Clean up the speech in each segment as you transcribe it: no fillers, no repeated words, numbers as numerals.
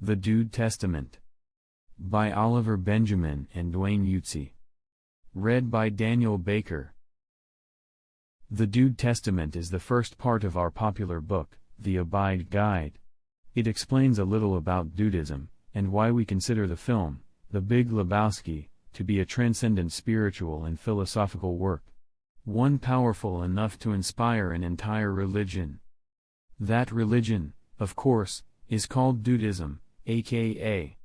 The Dude Testament. By Oliver Benjamin and Dwayne Utsi. Read by Daniel Baker. The Dude Testament is the first part of our popular book, The Abide Guide. It explains a little about Dudeism, and why we consider the film, The Big Lebowski, to be a transcendent spiritual and philosophical work. One powerful enough to inspire an entire religion. That religion, of course, is called Dudeism, aka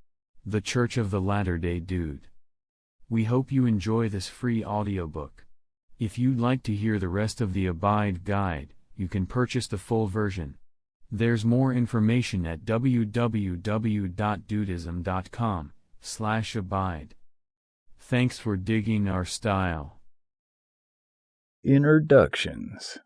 the Church of the Latter-day Dude. We hope you enjoy this free audiobook. If you'd like to hear the rest of the Abide Guide, you can purchase the full version. There's more information at www.dudeism.com/abide. Thanks for digging our style. Introductions.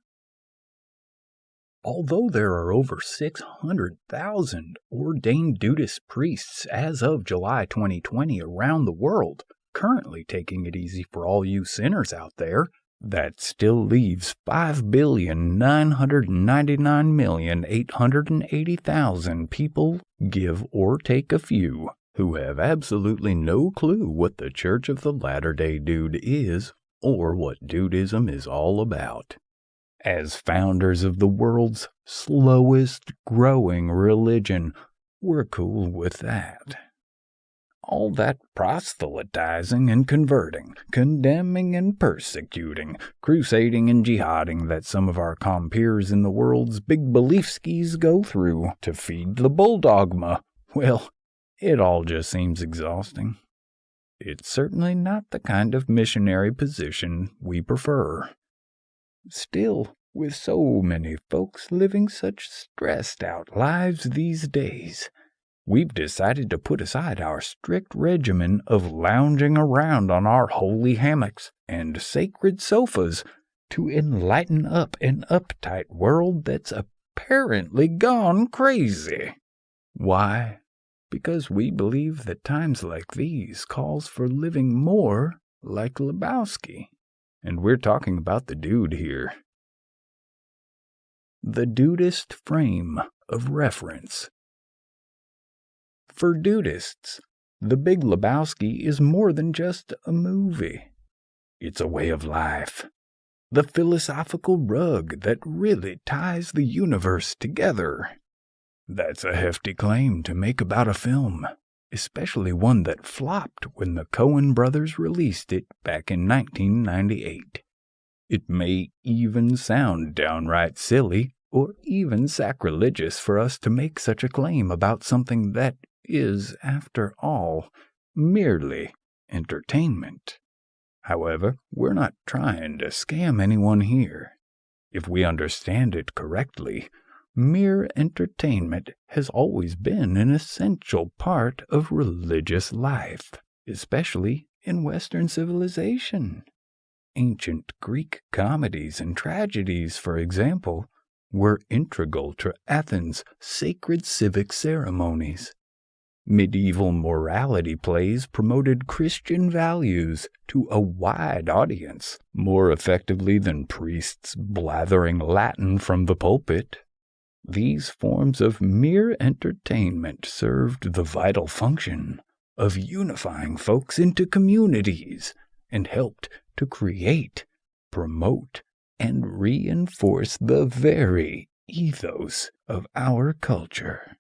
Although there are over 600,000 ordained Dudeist priests as of July 2020 around the world, currently taking it easy for all you sinners out there, that still leaves 5,999,880,000 people, give or take a few, who have absolutely no clue what the Church of the Latter-day Dude is or what Dudeism is all about. As founders of the world's slowest growing religion, we're cool with that. All that proselytizing and converting, condemning and persecuting, crusading and jihading that some of our compeers in the world's big belief skis go through to feed the bull dogma, well, it all just seems exhausting. It's certainly not the kind of missionary position we prefer. Still, with so many folks living such stressed-out lives these days, we've decided to put aside our strict regimen of lounging around on our holy hammocks and sacred sofas to enlighten up an uptight world that's apparently gone crazy. Why? Because we believe that times like these calls for living more like Lebowski. And we're talking about the dude here. The Dudeist frame of reference. For Dudeists, The Big Lebowski is more than just a movie. It's a way of life. The philosophical rug that really ties the universe together. That's a hefty claim to make about a film, especially one that flopped when the Coen brothers released it back in 1998. It may even sound downright silly or even sacrilegious for us to make such a claim about something that is, after all, merely entertainment. However, we're not trying to scam anyone here. If we understand it correctly, mere entertainment has always been an essential part of religious life, especially in Western civilization. Ancient Greek comedies and tragedies, for example, were integral to Athens' sacred civic ceremonies. Medieval morality plays promoted Christian values to a wide audience more effectively than priests blathering Latin from the pulpit. These forms of mere entertainment served the vital function of unifying folks into communities and helped to create, promote, and reinforce the very ethos of our culture.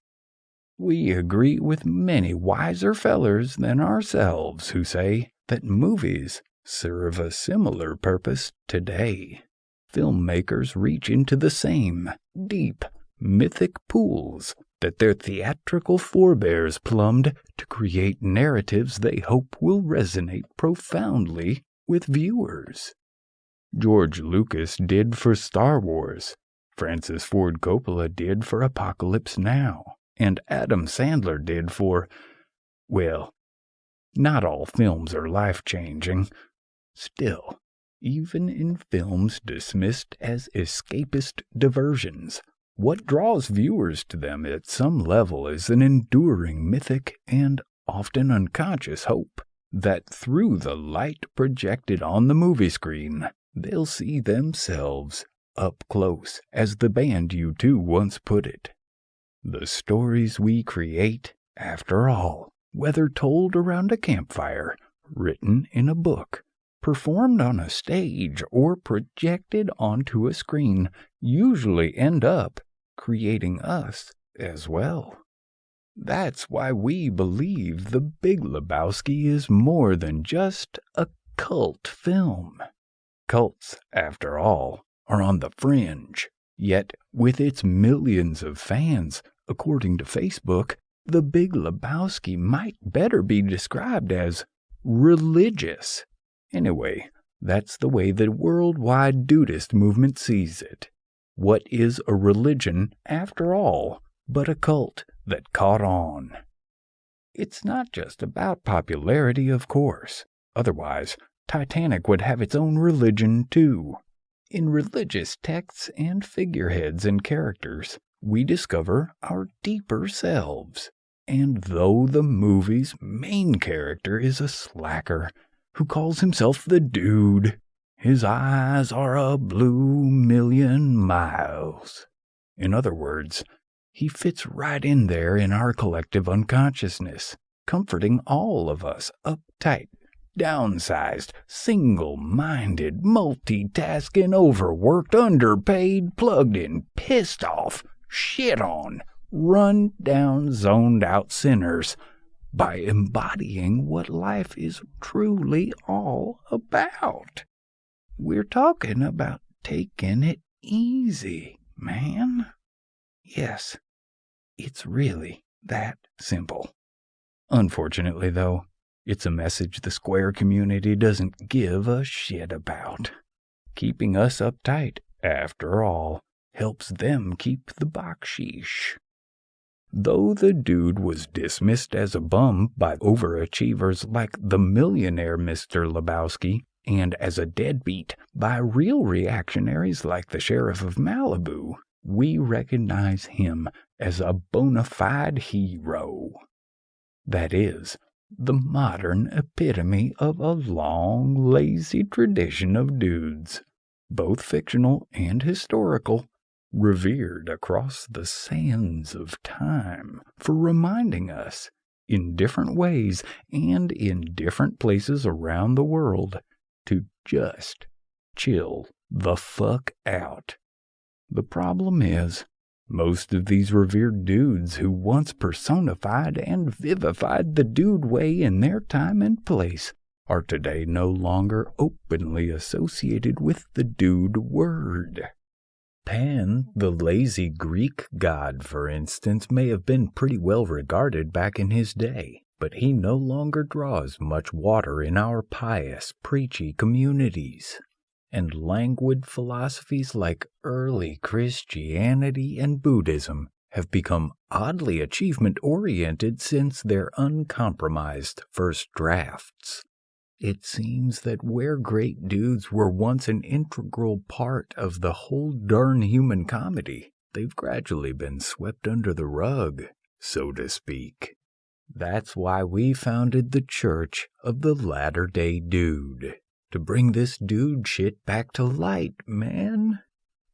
We agree with many wiser fellers than ourselves who say that movies serve a similar purpose today. Filmmakers reach into the same deep, mythic pools that their theatrical forebears plumbed to create narratives they hope will resonate profoundly with viewers. George Lucas did for Star Wars, Francis Ford Coppola did for Apocalypse Now, and Adam Sandler did for, well, not all films are life-changing. Still, even in films dismissed as escapist diversions, what draws viewers to them at some level is an enduring mythic and often unconscious hope that through the light projected on the movie screen, they'll see themselves up close, as the band U2 once put it. The stories we create After all, whether told around a campfire, written in a book, performed on a stage, or projected onto a screen, usually end up creating us as well. That's why we believe The Big Lebowski is more than just a cult film. Cults, after all, are on the fringe. Yet, with its millions of fans, according to Facebook, The Big Lebowski might better be described as religious. Anyway, that's the way the worldwide Dudeist movement sees it. What is a religion, after all, but a cult that caught on? It's not just about popularity, of course. Otherwise, Titanic would have its own religion, too. In religious texts and figureheads and characters, we discover our deeper selves. And though the movie's main character is a slacker who calls himself the Dude, his eyes are a blue million miles. In other words, he fits right in there in our collective unconsciousness, comforting all of us uptight, downsized, single-minded, multitasking, overworked, underpaid, plugged in, pissed off, shit on, run down, zoned out sinners by embodying what life is truly all about. We're talking about taking it easy, man. Yes, it's really that simple. Unfortunately, though, it's a message the Square community doesn't give a shit about. Keeping us uptight, after all, helps them keep the baksheesh. Though the Dude was dismissed as a bum by overachievers like the millionaire Mr. Lebowski, and as a deadbeat by real reactionaries like the Sheriff of Malibu, we recognize him as a bona fide hero. That is, the modern epitome of a long, lazy tradition of dudes, both fictional and historical, revered across the sands of time for reminding us, in different ways and in different places around the world, to just chill the fuck out. The problem is, most of these revered dudes who once personified and vivified the dude way in their time and place are today no longer openly associated with the dude word. Pan, the lazy Greek god, for instance, may have been pretty well regarded back in his day, but he no longer draws much water in our pious, preachy communities. And languid philosophies like early Christianity and Buddhism have become oddly achievement-oriented since their uncompromised first drafts. It seems that where great dudes were once an integral part of the whole darn human comedy, they've gradually been swept under the rug, so to speak. That's why we founded the Church of the Latter-day Dude. To bring this dude shit back to light, man.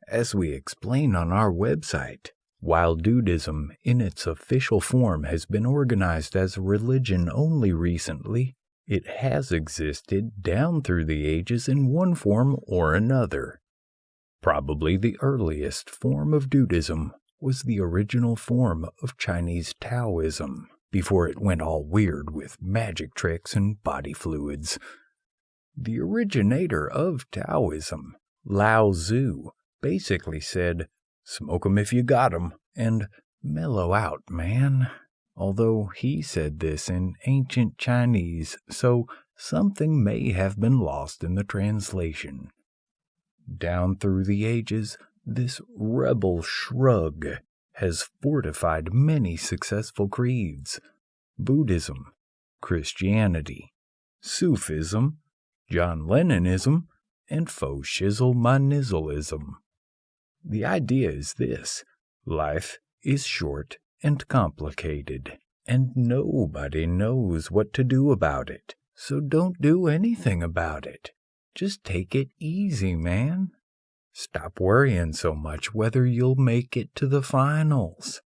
As we explain on our website, while Dudeism in its official form has been organized as a religion only recently, it has existed down through the ages in one form or another. Probably the earliest form of Dudeism was the original form of Chinese Taoism, before it went all weird with magic tricks and body fluids. The originator of Taoism, Lao Tzu, basically said, "Smoke 'em if you got 'em," and mellow out, man. Although he said this in ancient Chinese, so something may have been lost in the translation. Down through the ages, this rebel shrug has fortified many successful creeds: Buddhism, Christianity, Sufism, John Lennonism, and faux shizzle my nizzleism. The idea is this: life is short and complicated, and nobody knows what to do about it, so don't do anything about it. Just take it easy, man. Stop worrying so much whether you'll make it to the finals.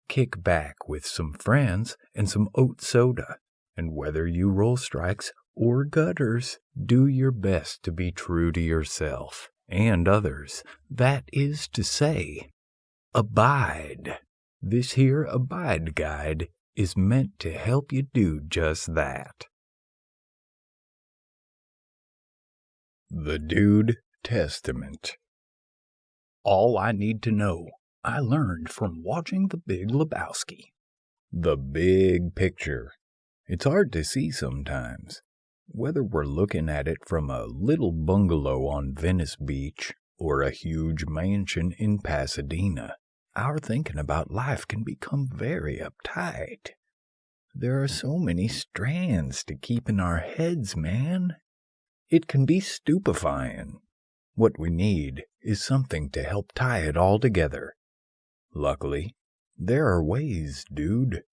kick back with some friends and some oat soda, and whether you roll strikes or gutters, do your best to be true to yourself and others. That is to say, abide. This here Abide Guide is meant to help you do just that. The Dude Testament. All I need to know, I learned from watching The Big Lebowski. The big picture. It's hard to see sometimes, whether we're looking at it from a little bungalow on Venice Beach or a huge mansion in Pasadena. Our thinking about life can become very uptight. There are so many strands to keep in our heads, man. It can be stupefying. What we need is something to help tie it all together. Luckily, there are ways, dude.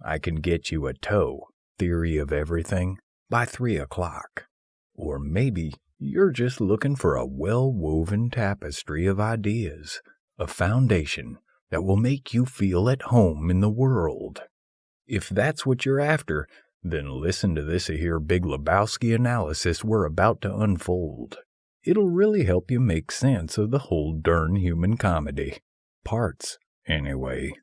I can get you a tow, theory of everything, by 3 o'clock. Or maybe you're just looking for a well-woven tapestry of ideas, a foundation that will make you feel at home in the world. If that's what you're after, then listen to this here Big Lebowski analysis we're about to unfold. It'll really help you make sense of the whole darn human comedy. Parts, anyway.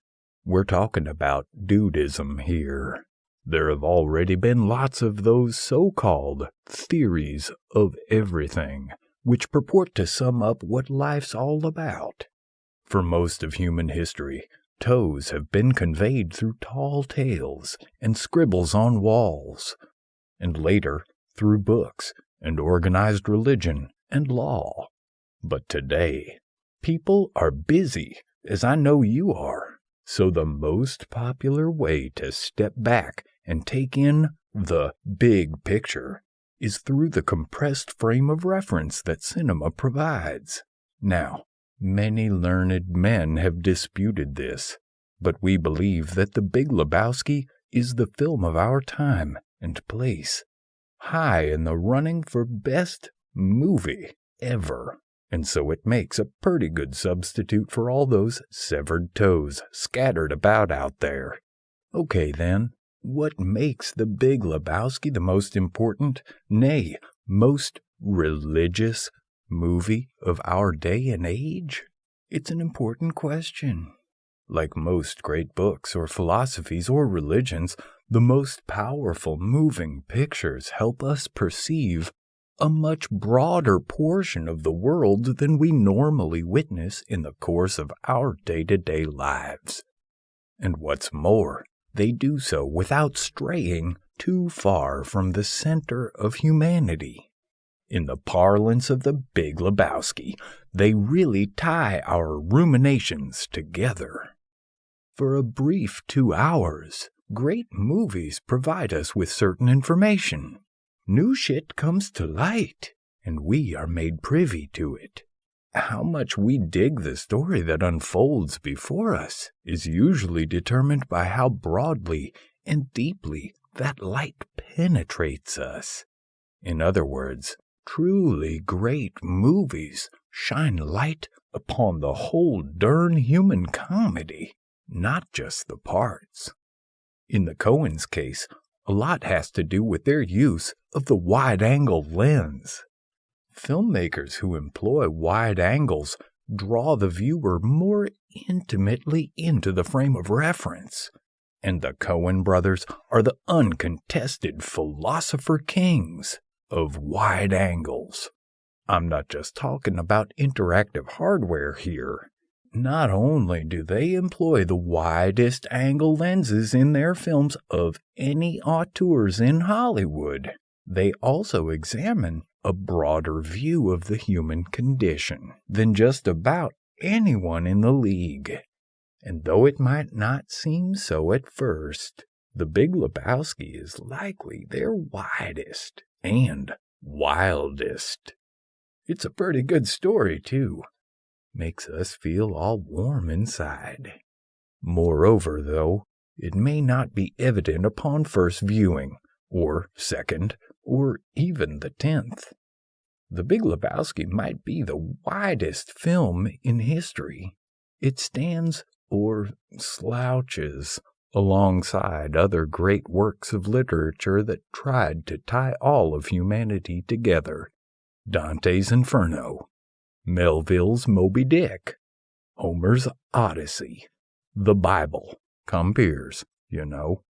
We're talking about Dudeism here. There have already been lots of those so-called theories of everything, which purport to sum up what life's all about. For most of human history, toes have been conveyed through tall tales and scribbles on walls, and later through books and organized religion and law. But today, people are busy, as I know you are, so the most popular way to step back and take in the big picture is through the compressed frame of reference that cinema provides. Now, many learned men have disputed this, but we believe that The Big Lebowski is the film of our time and place, high in the running for best movie ever, and so it makes a pretty good substitute for all those severed toes scattered about out there. Okay then, what makes The Big Lebowski the most important, nay, most religious movie of our day and age? It's an important question. Like most great books or philosophies or religions, the most powerful moving pictures help us perceive a much broader portion of the world than we normally witness in the course of our day-to-day lives. And what's more, they do so without straying too far from the center of humanity. In the parlance of The Big Lebowski, they really tie our ruminations together. For a brief 2 hours, great movies provide us with certain information. New shit comes to light, and we are made privy to it. How much we dig the story that unfolds before us is usually determined by how broadly and deeply that light penetrates us. In other words, truly great movies shine light upon the whole darn human comedy, not just the parts. In the Coens' case, a lot has to do with their use of the wide-angle lens. Filmmakers who employ wide angles draw the viewer more intimately into the frame of reference, and the Coen brothers are the uncontested philosopher kings of wide angles. I'm not just talking about interactive hardware here. Not only do they employ the widest angle lenses in their films of any auteurs in Hollywood, they also examine a broader view of the human condition than just about anyone in the league. And though it might not seem so at first, The Big Lebowski is likely their widest and wildest. It's a pretty good story, too. Makes us feel all warm inside. Moreover, though, it may not be evident upon first viewing, or second, or even the 10th. The Big Lebowski might be the widest film in history. It stands or slouches, alongside other great works of literature that tried to tie all of humanity together. Dante's Inferno, Melville's Moby Dick, Homer's Odyssey, the Bible, compeers, you know.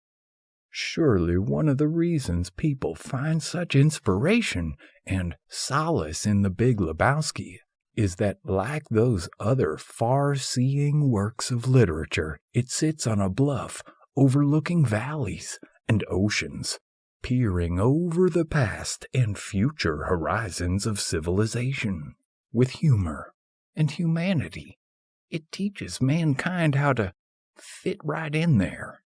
Surely one of the reasons people find such inspiration and solace in the Big Lebowski is that, like those other far-seeing works of literature, it sits on a bluff overlooking valleys and oceans, peering over the past and future horizons of civilization. With humor and humanity, it teaches mankind how to fit right in there.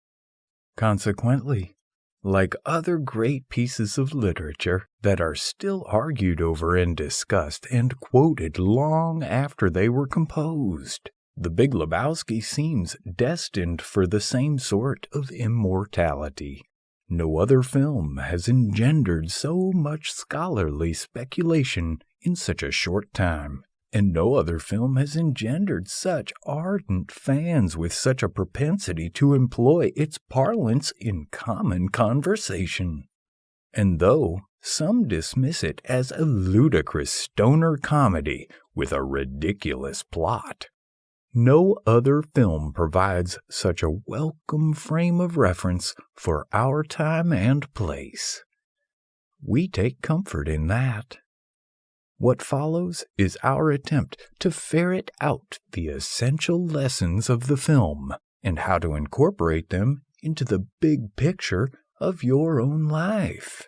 Consequently, like other great pieces of literature that are still argued over and discussed and quoted long after they were composed, The Big Lebowski seems destined for the same sort of immortality. No other film has engendered so much scholarly speculation in such a short time, and no other film has engendered such ardent fans with such a propensity to employ its parlance in common conversation. And though some dismiss it as a ludicrous stoner comedy with a ridiculous plot, no other film provides such a welcome frame of reference for our time and place. We take comfort in that. What follows is our attempt to ferret out the essential lessons of the film and how to incorporate them into the big picture of your own life.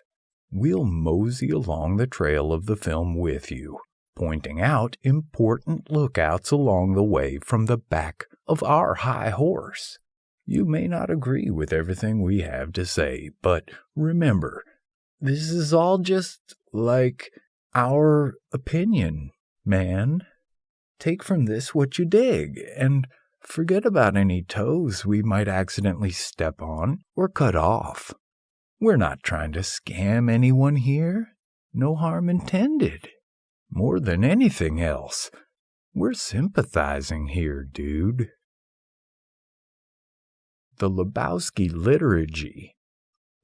We'll mosey along the trail of the film with you, pointing out important lookouts along the way from the back of our high horse. You may not agree with everything we have to say, but remember, this is all just like our opinion, man. Take from this what you dig, and forget about any toes we might accidentally step on or cut off. We're not trying to scam anyone here. No harm intended. More than anything else, we're sympathizing here, dude. The Lebowski Liturgy.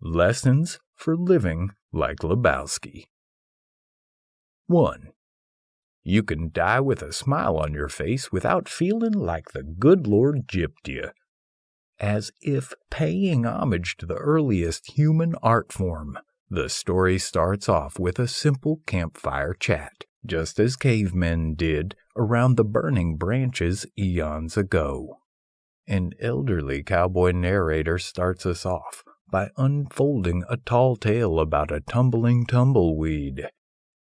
Lessons for living like Lebowski. 1. You can die with a smile on your face without feeling like the good Lord gypped you. As if paying homage to the earliest human art form, the story starts off with a simple campfire chat, just as cavemen did around the burning branches eons ago. An elderly cowboy narrator starts us off by unfolding a tall tale about a tumbling tumbleweed,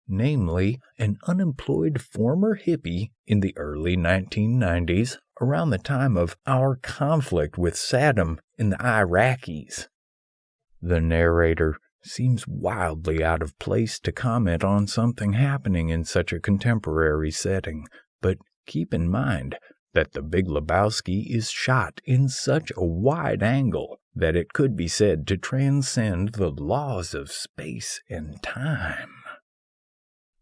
namely an unemployed former hippie in the early 1990s, around the time of our conflict with Saddam and the Iraqis. The narrator seems wildly out of place to comment on something happening in such a contemporary setting, but keep in mind that The Big Lebowski is shot in such a wide angle that it could be said to transcend the laws of space and time.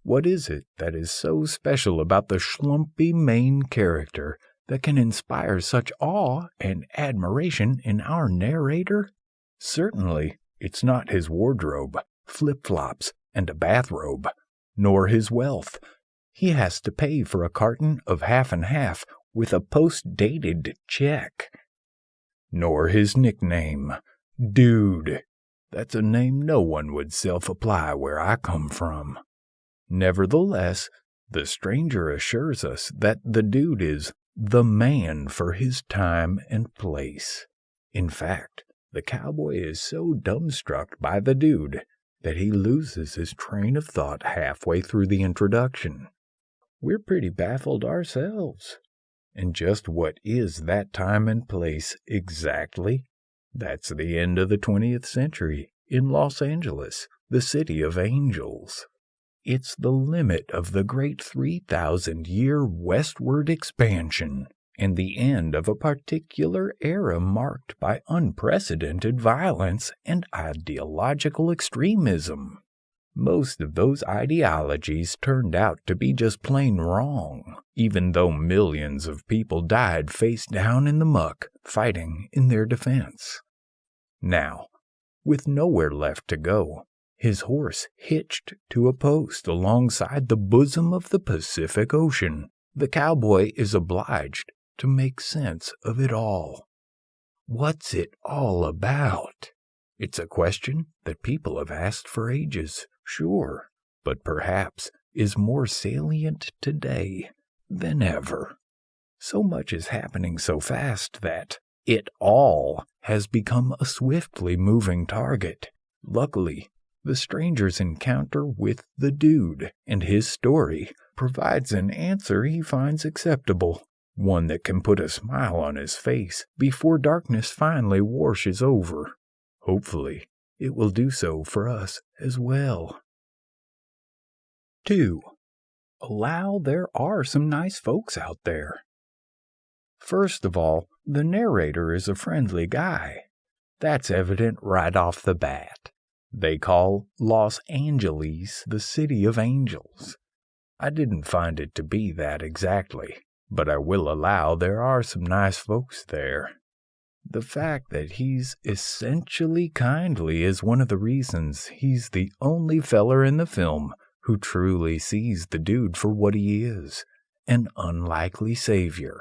What is it that is so special about the schlumpy main character that can inspire such awe and admiration in our narrator? Certainly, it's not his wardrobe, flip-flops, and a bathrobe, nor his wealth. He has to pay for a carton of half and half with a post-dated check. Nor his nickname, Dude. That's a name no one would self-apply where I come from. Nevertheless, the stranger assures us that the Dude is the man for his time and place. In fact, the cowboy is so dumbstruck by the Dude that he loses his train of thought halfway through the introduction. We're pretty baffled ourselves. And just what is that time and place exactly? That's the end of the 20th century in Los Angeles, the city of angels. It's the limit of the great 3,000-year westward expansion and the end of a particular era marked by unprecedented violence and ideological extremism. Most of those ideologies turned out to be just plain wrong, even though millions of people died face down in the muck fighting in their defense. Now, with nowhere left to go, his horse hitched to a post alongside the bosom of the Pacific Ocean, the cowboy is obliged to make sense of it all. What's it all about? It's a question that people have asked for ages, sure, but perhaps is more salient today than ever. So much is happening so fast that it all has become a swiftly moving target. Luckily, the stranger's encounter with the dude and his story provides an answer he finds acceptable, one that can put a smile on his face before darkness finally washes over. Hopefully, it will do so for us as well. 2. Allow there are some nice folks out there. First of all, the narrator is a friendly guy. That's evident right off the bat. They call Los Angeles the City of Angels. I didn't find it to be that exactly, but I will allow there are some nice folks there. The fact that he's essentially kindly is one of the reasons he's the only feller in the film who truly sees the dude for what he is, an unlikely savior,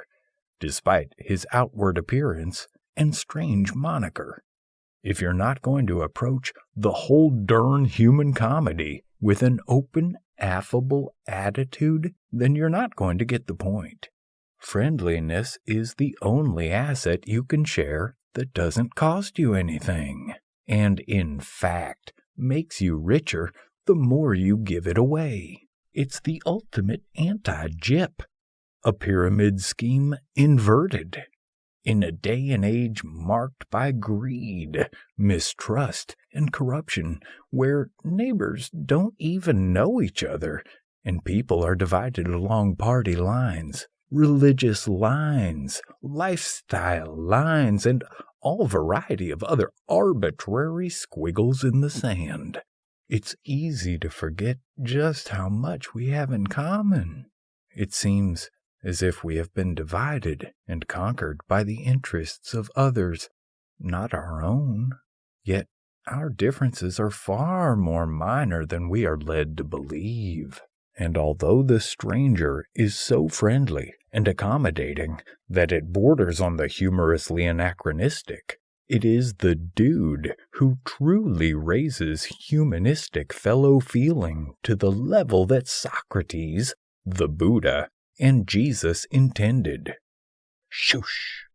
despite his outward appearance and strange moniker. If you're not going to approach the whole darn human comedy with an open, affable attitude, then you're not going to get the point. Friendliness is the only asset you can share that doesn't cost you anything, and in fact makes you richer the more you give it away. It's the ultimate anti-gyp, a pyramid scheme inverted. In a day and age marked by greed, mistrust, and corruption, where neighbors don't even know each other, and people are divided along party lines, religious lines, lifestyle lines, and all variety of other arbitrary squiggles in the sand, it's easy to forget just how much we have in common. It seems as if we have been divided and conquered by the interests of others, not our own. Yet our differences are far more minor than we are led to believe. And although the stranger is so friendly and accommodating that it borders on the humorously anachronistic, it is the dude who truly raises humanistic fellow feeling to the level that Socrates, the Buddha, and Jesus intended. Shush!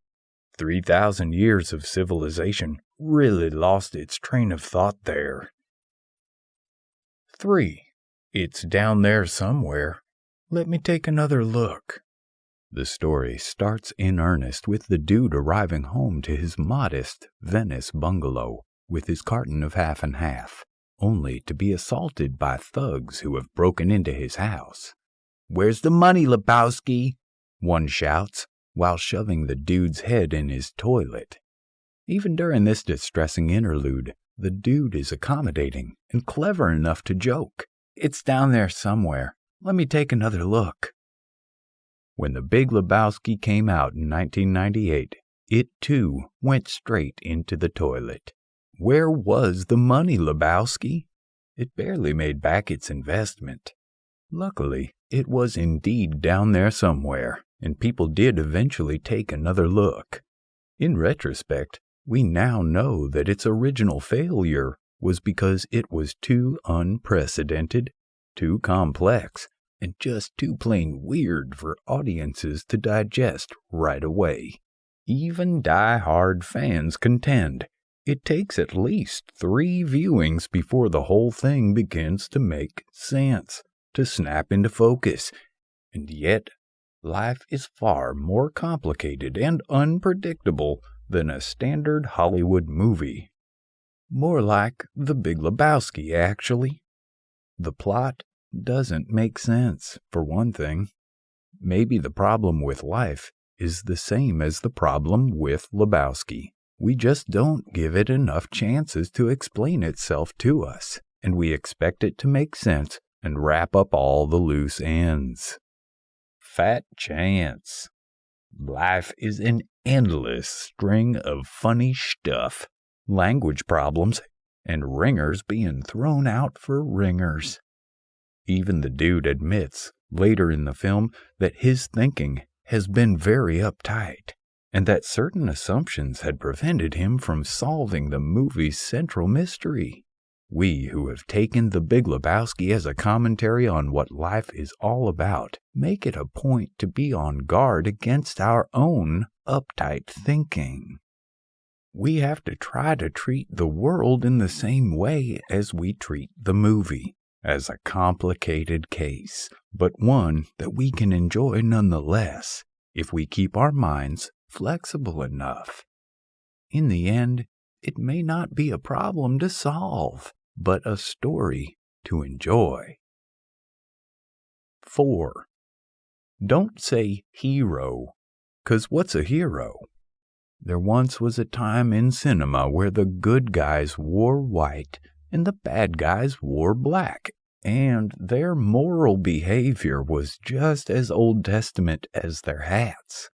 3,000 years of civilization really lost its train of thought there. 3. It's down there somewhere. Let me take another look. The story starts in earnest with the dude arriving home to his modest Venice bungalow with his carton of half and half, only to be assaulted by thugs who have broken into his house. "Where's the money, Lebowski?" one shouts, while shoving the dude's head in his toilet. Even during this distressing interlude, the dude is accommodating and clever enough to joke. "It's down there somewhere. Let me take another look." When The Big Lebowski came out in 1998, it too went straight into the toilet. Where was the money, Lebowski? It barely made back its investment. Luckily, it was indeed down there somewhere, and people did eventually take another look. In retrospect, we now know that its original failure was because it was too unprecedented, too complex, and just too plain weird for audiences to digest right away. Even die-hard fans contend it takes at least 3 viewings before the whole thing begins to make sense, to snap into focus. And yet, life is far more complicated and unpredictable than a standard Hollywood movie. More like The Big Lebowski, actually. The plot doesn't make sense, for one thing. Maybe the problem with life is the same as the problem with Lebowski. We just don't give it enough chances to explain itself to us. and we expect it to make sense and wrap up all the loose ends. Fat chance. Life is an endless string of funny stuff, language problems, and ringers being thrown out for ringers. Even the dude admits later in the film that his thinking has been very uptight, and that certain assumptions had prevented him from solving the movie's central mystery. We who have taken The Big Lebowski as a commentary on what life is all about make it a point to be on guard against our own uptight thinking. We have to try to treat the world in the same way as we treat the movie, as a complicated case, but one that we can enjoy nonetheless if we keep our minds flexible enough. In the end, it may not be a problem to solve, but a story to enjoy. 4. Don't say hero, 'cause what's a hero? There once was a time in cinema where the good guys wore white and the bad guys wore black, and their moral behavior was just as Old Testament as their hats.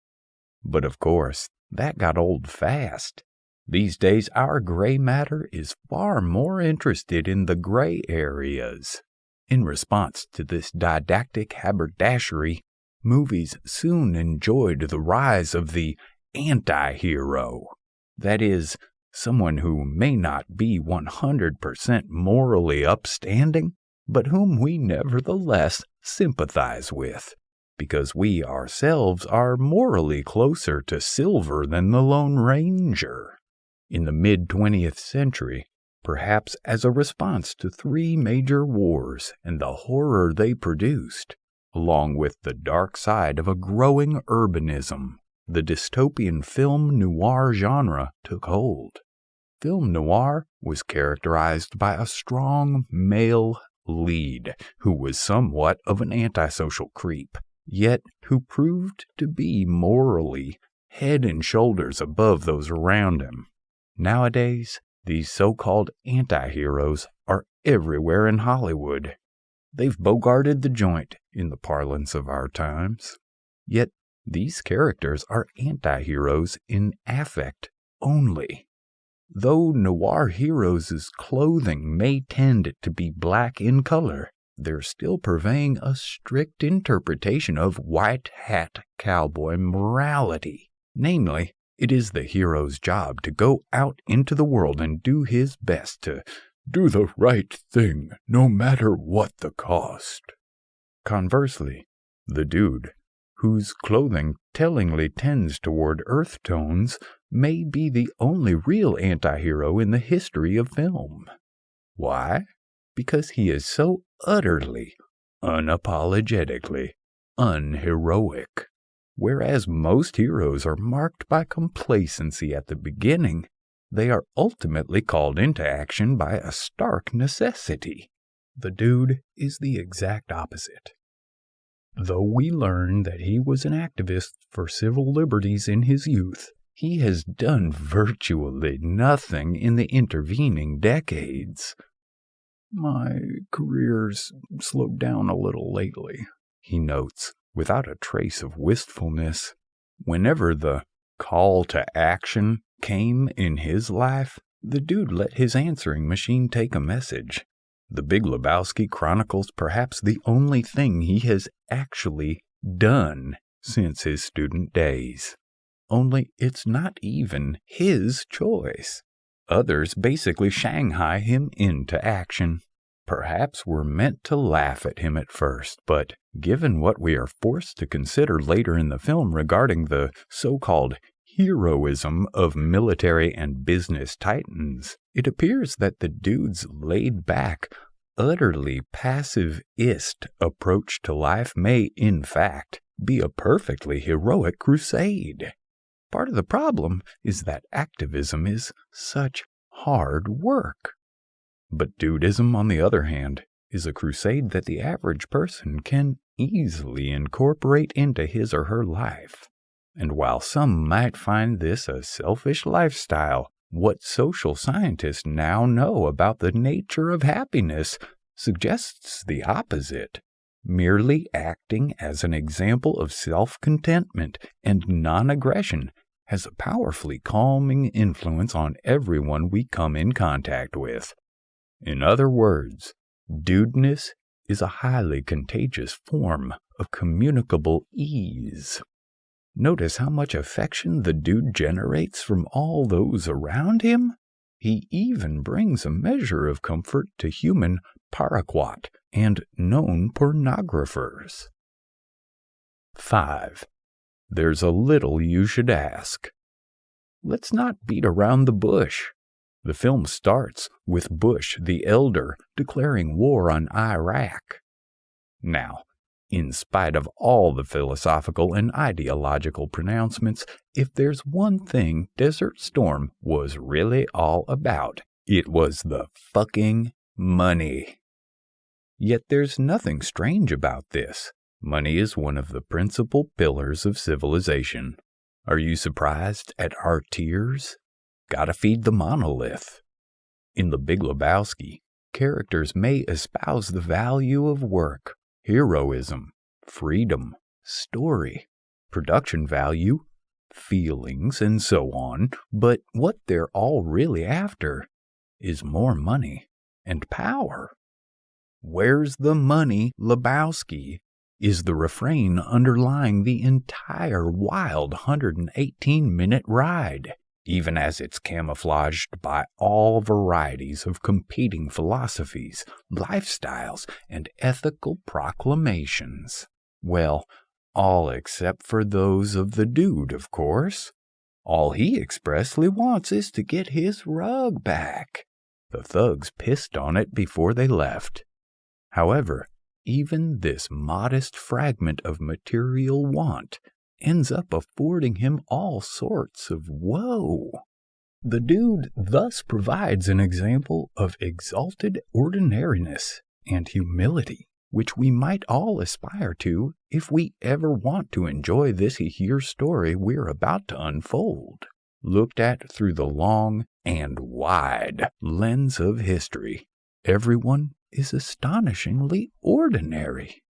But of course, that got old fast. These days, our gray matter is far more interested in the gray areas. In response to this didactic haberdashery, movies soon enjoyed the rise of the anti-hero. That is, someone who may not be 100% morally upstanding, but whom we nevertheless sympathize with, because we ourselves are morally closer to silver than the Lone Ranger. In the mid-20th century, perhaps as a response to 3 major wars and the horror they produced, along with the dark side of a growing urbanism, the dystopian film noir genre took hold. Film noir was characterized by a strong male lead who was somewhat of an antisocial creep, yet who proved to be morally head and shoulders above those around him. Nowadays, these so-called anti-heroes are everywhere in Hollywood. They've bogarted the joint, in the parlance of our times. Yet, these characters are anti-heroes in affect only. Though noir heroes' clothing may tend to be black in color, they're still purveying a strict interpretation of white hat cowboy morality. Namely, it is the hero's job to go out into the world and do his best to do the right thing, no matter what the cost. Conversely, the dude, whose clothing tellingly tends toward earth tones, may be the only real anti-hero in the history of film. Why? Because he is so utterly, unapologetically, unheroic. Whereas most heroes are marked by complacency at the beginning, they are ultimately called into action by a stark necessity. The dude is the exact opposite. Though we learn that he was an activist for civil liberties in his youth, he has done virtually nothing in the intervening decades. My career's slowed down a little lately, he notes, without a trace of wistfulness. Whenever the call to action came in his life, the dude let his answering machine take a message. The Big Lebowski chronicles perhaps the only thing he has actually done since his student days. Only it's not even his choice. Others basically shanghai him into action. Perhaps we're meant to laugh at him at first, but given what we are forced to consider later in the film regarding the so-called heroism of military and business titans, it appears that the dude's laid-back, utterly pacifist approach to life may, in fact, be a perfectly heroic crusade. Part of the problem is that activism is such hard work. But Dudeism, on the other hand, is a crusade that the average person can easily incorporate into his or her life. And while some might find this a selfish lifestyle, What social scientists now know about the nature of happiness suggests the opposite. Merely acting as an example of self-contentment and non-aggression has a powerfully calming influence on everyone we come in contact with. In other words, dudeness is a highly contagious form of communicable ease. Notice how much affection the dude generates from all those around him? He even brings a measure of comfort to human paraquat and known pornographers. 5. There's a little you should ask. Let's not beat around the bush. The film starts with Bush the Elder declaring war on Iraq. Now, in spite of all the philosophical and ideological pronouncements, if there's one thing Desert Storm was really all about, it was the fucking money. Yet there's nothing strange about this. Money is one of the principal pillars of civilization. Are you surprised at our tears? Gotta feed the monolith. In The Big Lebowski, characters may espouse the value of work, heroism, freedom, story, production value, feelings, and so on, but what they're all really after is more money and power. Where's the money, Lebowski? Is the refrain underlying the entire wild 118-minute ride, even as it's camouflaged by all varieties of competing philosophies, lifestyles, and ethical proclamations. Well, all except for those of the dude, of course. All he expressly wants is to get his rug back. The thugs pissed on it before they left. However, even this modest fragment of material want ends up affording him all sorts of woe. The dude thus provides an example of exalted ordinariness and humility, which we might all aspire to if we ever want to enjoy this here story we're about to unfold, looked at through the long and wide lens of history. Everyone is astonishingly ordinary.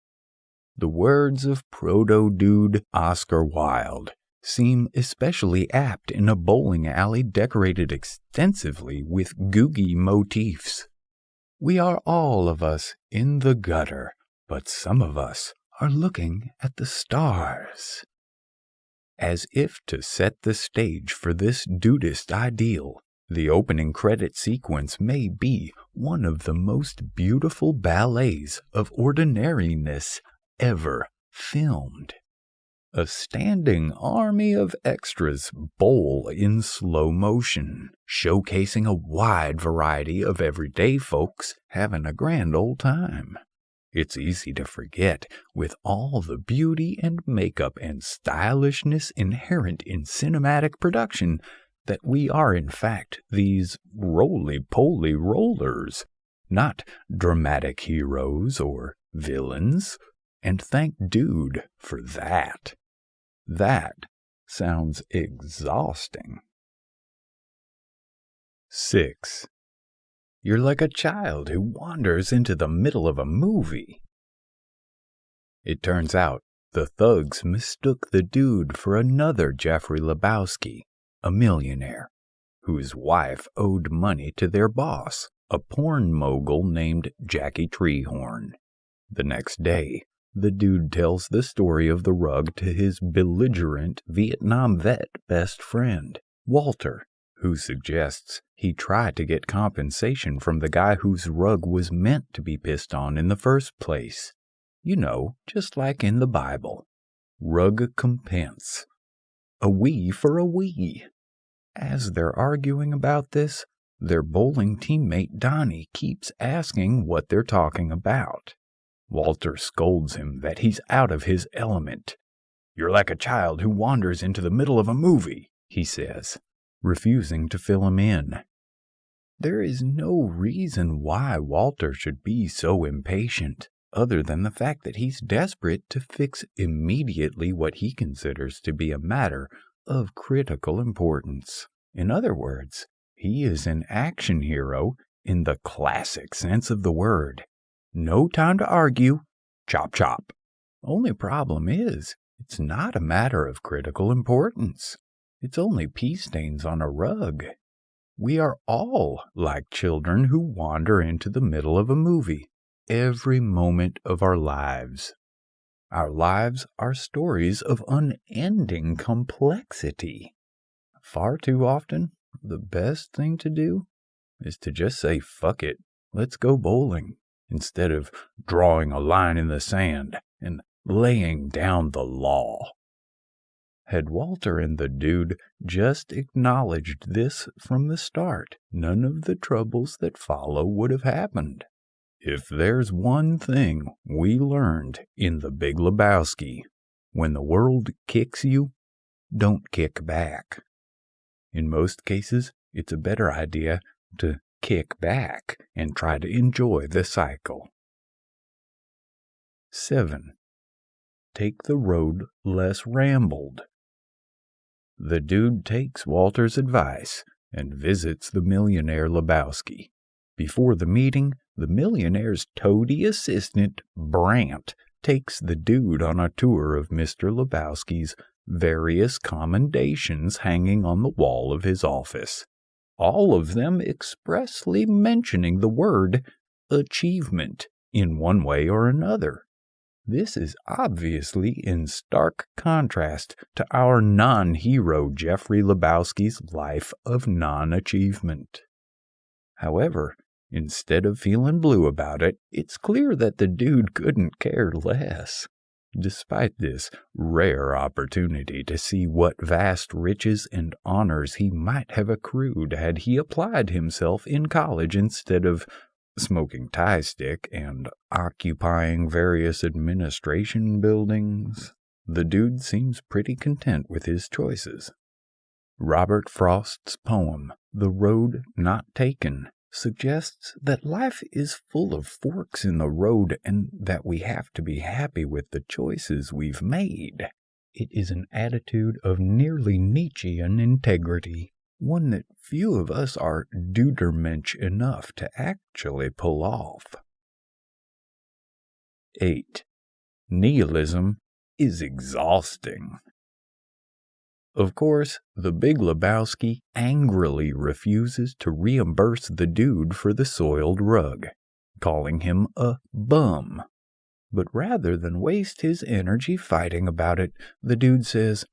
The words of proto-dude Oscar Wilde seem especially apt in a bowling alley decorated extensively with googie motifs. We are all of us in the gutter, but some of us are looking at the stars. As if to set the stage for this dudist ideal, the opening credit sequence may be one of the most beautiful ballets of ordinariness ever filmed. A standing army of extras bowl in slow motion, showcasing a wide variety of everyday folks having a grand old time. It's easy to forget, with all the beauty and makeup and stylishness inherent in cinematic production, that we are in fact these roly-poly rollers, not dramatic heroes or villains, and thank dude for that. That sounds exhausting. 6. You're like a child who wanders into the middle of a movie. It turns out the thugs mistook the dude for another Jeffrey Lebowski, a millionaire, whose wife owed money to their boss, a porn mogul named Jackie Treehorn. The next day, the dude tells the story of the rug to his belligerent Vietnam vet best friend, Walter, who suggests he tried to get compensation from the guy whose rug was meant to be pissed on in the first place. You know, just like in the Bible. Rug-compense. A we for a we. As they're arguing about this, their bowling teammate Donnie keeps asking what they're talking about. Walter scolds him that he's out of his element. "You're like a child who wanders into the middle of a movie," he says, refusing to fill him in. There is no reason why Walter should be so impatient, other than the fact that he's desperate to fix immediately what he considers to be a matter of critical importance. In other words, He is an action hero in the classic sense of the word. No time to argue. Chop chop. Only problem is, it's not a matter of critical importance. It's only pea stains on a rug. We are all like children who wander into the middle of a movie every moment of our lives. Our lives are stories of unending complexity. Far too often, the best thing to do is to just say, fuck it, let's go bowling, instead of drawing a line in the sand and laying down the law. Had Walter and the dude just acknowledged this from the start, none of the troubles that follow would have happened. If there's one thing we learned in the Big Lebowski, when the world kicks you, don't kick back. In most cases, it's a better idea to kick back and try to enjoy the cycle. 7. Take the road less rambled. The dude takes Walter's advice and visits the millionaire Lebowski. Before the meeting, the millionaire's toady assistant, Brant, takes the dude on a tour of Mr. Lebowski's various commendations hanging on the wall of his office, all of them expressly mentioning the word achievement in one way or another. This is obviously in stark contrast to our non-hero Jeffrey Lebowski's life of non-achievement. However, instead of feeling blue about it, it's clear that the dude couldn't care less. Despite this rare opportunity to see what vast riches and honors he might have accrued had he applied himself in college instead of smoking tie stick and occupying various administration buildings, the dude seems pretty content with his choices. Robert Frost's poem, The Road Not Taken, suggests that life is full of forks in the road and that we have to be happy with the choices we've made. It is an attitude of nearly Nietzschean integrity, one that few of us are Dudemensch enough to actually pull off. 8. Nihilism is exhausting. Of course, the Big Lebowski angrily refuses to reimburse the dude for the soiled rug, calling him a bum. But rather than waste his energy fighting about it, the dude says,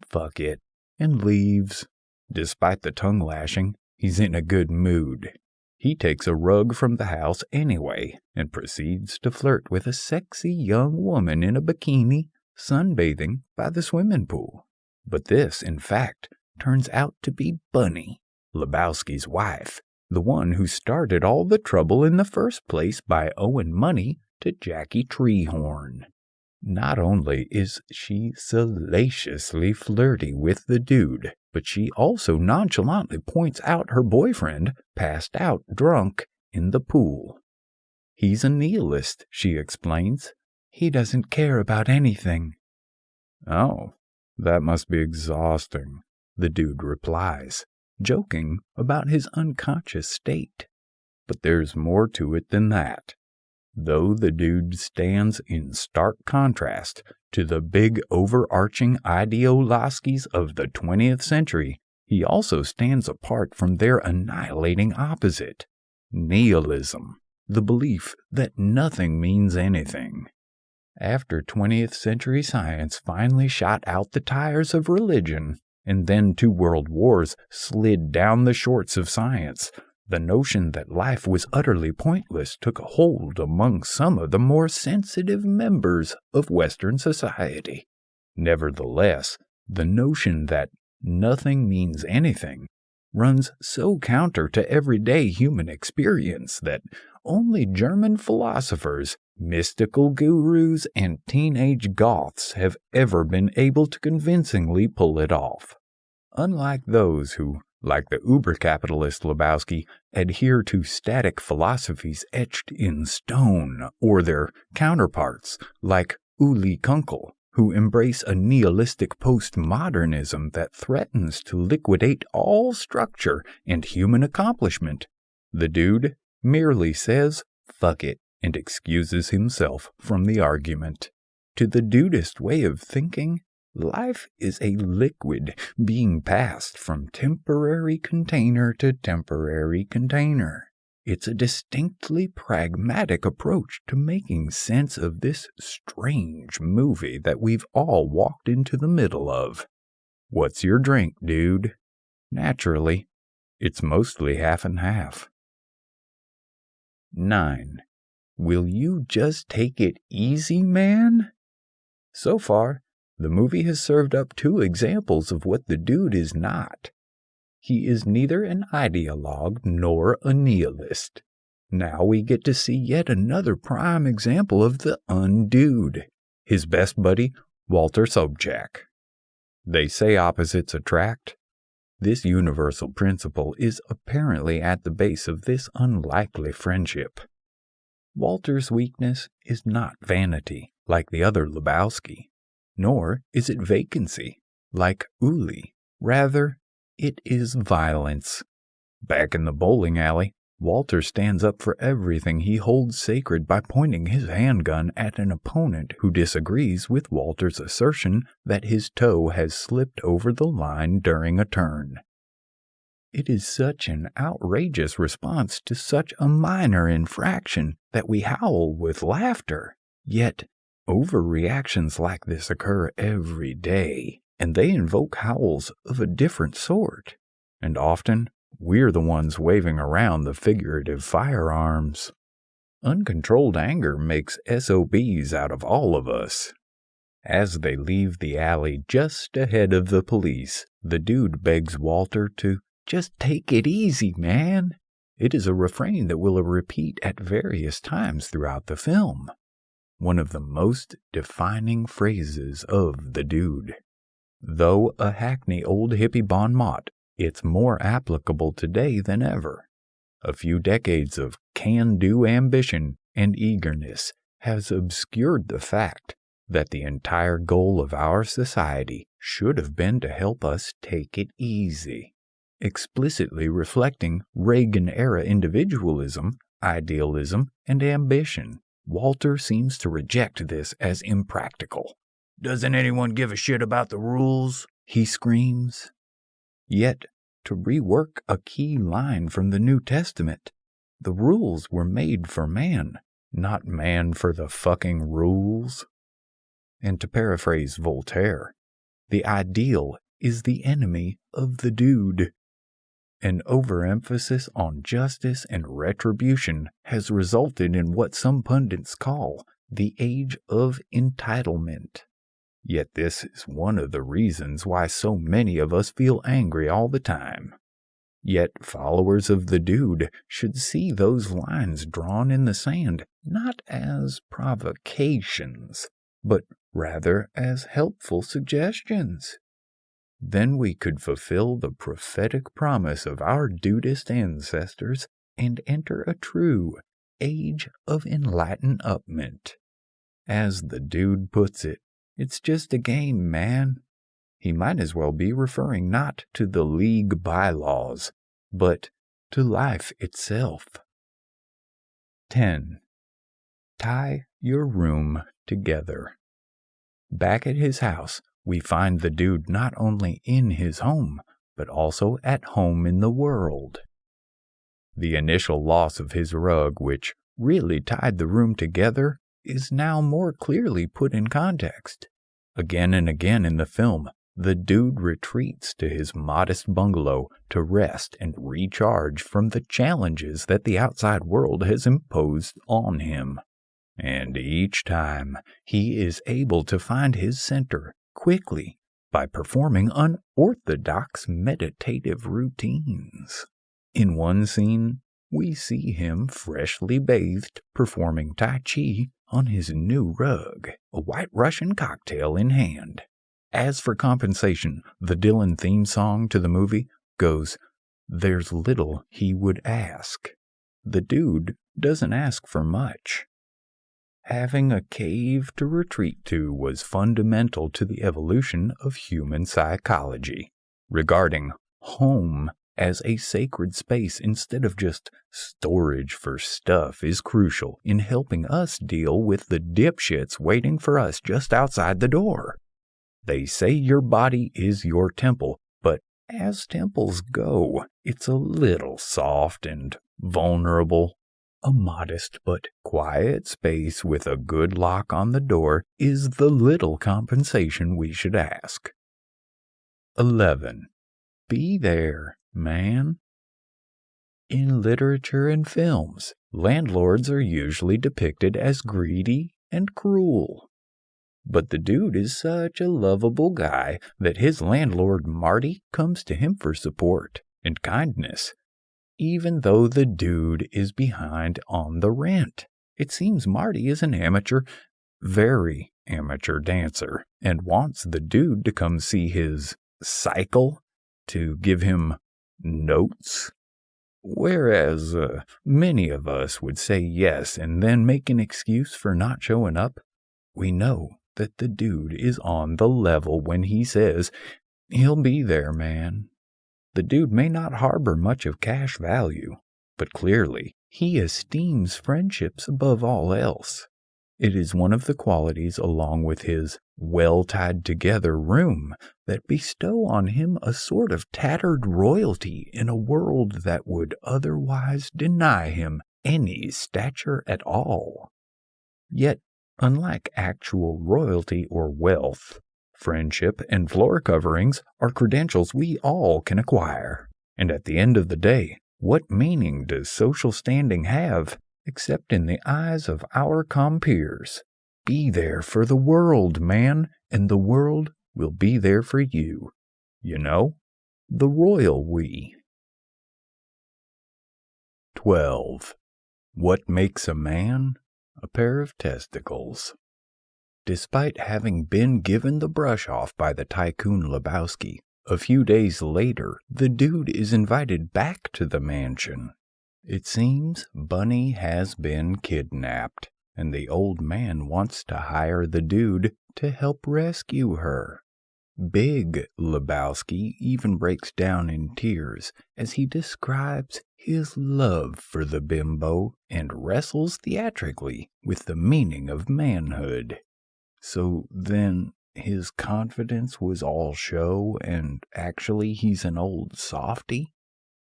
fuck it, and leaves. Despite the tongue lashing, he's in a good mood. He takes a rug from the house anyway and proceeds to flirt with a sexy young woman in a bikini sunbathing by the swimming pool. But this, in fact, turns out to be Bunny, Lebowski's wife, the one who started all the trouble in the first place by owing money to Jackie Treehorn. Not only is she salaciously flirty with the dude, but she also nonchalantly points out her boyfriend passed out drunk in the pool. He's a nihilist, she explains. He doesn't care about anything. Oh, that must be exhausting, the dude replies, joking about his unconscious state. But there's more to it than that. Though the dude stands in stark contrast to the big overarching ideologies of the 20th century, he also stands apart from their annihilating opposite, nihilism, the belief that nothing means anything. After 20th century science finally shot out the tires of religion, and then 2 world wars slid down the shorts of science, the notion that life was utterly pointless took a hold among some of the more sensitive members of Western society. Nevertheless, the notion that nothing means anything runs so counter to everyday human experience that only German philosophers, mystical gurus, and teenage goths have ever been able to convincingly pull it off. Unlike those who, like the uber-capitalist Lebowski, adhere to static philosophies etched in stone, or their counterparts, like Uli Kunkel, who embrace a nihilistic postmodernism that threatens to liquidate all structure and human accomplishment. The dude merely says, "Fuck it," and excuses himself from the argument. To the Dudeist way of thinking, life is a liquid being passed from temporary container to temporary container. It's a distinctly pragmatic approach to making sense of this strange movie that we've all walked into the middle of. What's your drink, dude? Naturally, it's mostly half and half. 9. Will you just take it easy, man? So far, the movie has served up 2 examples of what the dude is not. He is neither an ideologue nor a nihilist. Now we get to see yet another prime example of the undude, his best buddy, Walter Sobchak. They say opposites attract. This universal principle is apparently at the base of this unlikely friendship. Walter's weakness is not vanity, like the other Lebowski, nor is it vacancy, like Uli. Rather, it is violence. Back in the bowling alley, Walter stands up for everything he holds sacred by pointing his handgun at an opponent who disagrees with Walter's assertion that his toe has slipped over the line during a turn. It is such an outrageous response to such a minor infraction that we howl with laughter. Yet, overreactions like this occur every day, and they invoke howls of a different sort. And often, we're the ones waving around the figurative firearms. Uncontrolled anger makes SOBs out of all of us. As they leave the alley just ahead of the police, the dude begs Walter to just take it easy, man. It is a refrain that will repeat at various times throughout the film. One of the most defining phrases of the dude. Though a hackney old hippie bon mot, it's more applicable today than ever. A few decades of can-do ambition and eagerness has obscured the fact that the entire goal of our society should have been to help us take it easy. Explicitly reflecting Reagan-era individualism, idealism, and ambition, Walter seems to reject this as impractical. "Doesn't anyone give a shit about the rules?" he screams. Yet, to rework a key line from the New Testament, the rules were made for man, not man for the fucking rules. And to paraphrase Voltaire, the ideal is the enemy of the dude. An overemphasis on justice and retribution has resulted in what some pundits call the age of entitlement. Yet this is one of the reasons why so many of us feel angry all the time. Yet followers of the dude should see those lines drawn in the sand not as provocations, but rather as helpful suggestions. Then we could fulfill the prophetic promise of our Dudeist ancestors and enter a true age of enlightenment. As the dude puts it, it's just a game, man. He might as well be referring not to the league bylaws, but to life itself. 10. Tie your room together. Back at his house, we find the dude not only in his home, but also at home in the world. The initial loss of his rug, which really tied the room together, is now more clearly put in context. Again and again in the film, the dude retreats to his modest bungalow to rest and recharge from the challenges that the outside world has imposed on him. And each time, he is able to find his center quickly by performing unorthodox meditative routines. In one scene, we see him freshly bathed performing Tai Chi on his new rug, a White Russian cocktail in hand. As for compensation, the Dylan theme song to the movie goes, "There's little he would ask." The dude doesn't ask for much. having a cave to retreat to was fundamental to the evolution of human psychology, regarding home as a sacred space instead of just storage for stuff is crucial in helping us deal with the dipshits waiting for us just outside the door. They say your body is your temple, but as temples go, it's a little soft and vulnerable. A modest but quiet space with a good lock on the door is the little compensation we should ask. 11. Be there, man. In literature and films, landlords are usually depicted as greedy and cruel. But the dude is such a lovable guy that his landlord Marty comes to him for support and kindness, even though the dude is behind on the rent. It seems Marty is an very amateur dancer, and wants the dude to come see his cycle to give him notes. Whereas many of us would say yes and then make an excuse for not showing up, we know that the dude is on the level when he says he'll be there, man. The dude may not harbor much of cash value, but clearly he esteems friendships above all else. It is one of the qualities, along with his well-tied-together room, that bestow on him a sort of tattered royalty in a world that would otherwise deny him any stature at all. Yet, unlike actual royalty or wealth, friendship and floor coverings are credentials we all can acquire. And at the end of the day, what meaning does social standing have except in the eyes of our compeers? Be there for the world, man, and the world will be there for you. You know, the royal we. 12. What makes a man? A pair of testicles. Despite having been given the brush off by the tycoon Lebowski, a few days later, the dude is invited back to the mansion. It seems Bunny has been kidnapped, and the old man wants to hire the dude to help rescue her. Big Lebowski even breaks down in tears as he describes his love for the bimbo and wrestles theatrically with the meaning of manhood. So then his confidence was all show, and actually he's an old softy?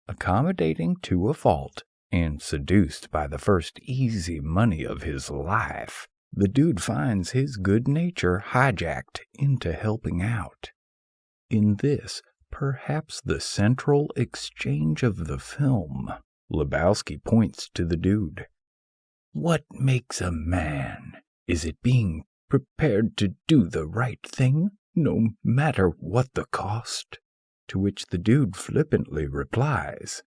Accommodating to a fault, and seduced by the first easy money of his life, the dude finds his good nature hijacked into helping out. In this, perhaps the central exchange of the film, Lebowski points to the dude. What makes a man? Is it being prepared to do the right thing, no matter what the cost? To which the dude flippantly replies,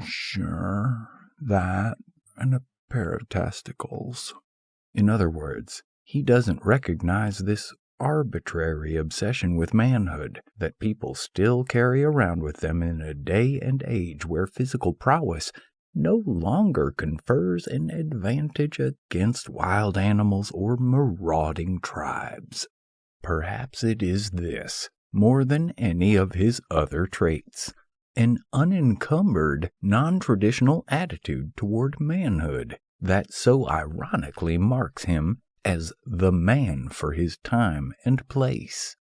Sure, that and a pair of testicles. In other words, he doesn't recognize this arbitrary obsession with manhood that people still carry around with them in a day and age where physical prowess no longer confers an advantage against wild animals or marauding tribes. Perhaps it is this, more than any of his other traits, an unencumbered, non-traditional attitude toward manhood that so ironically marks him as the man for his time and place,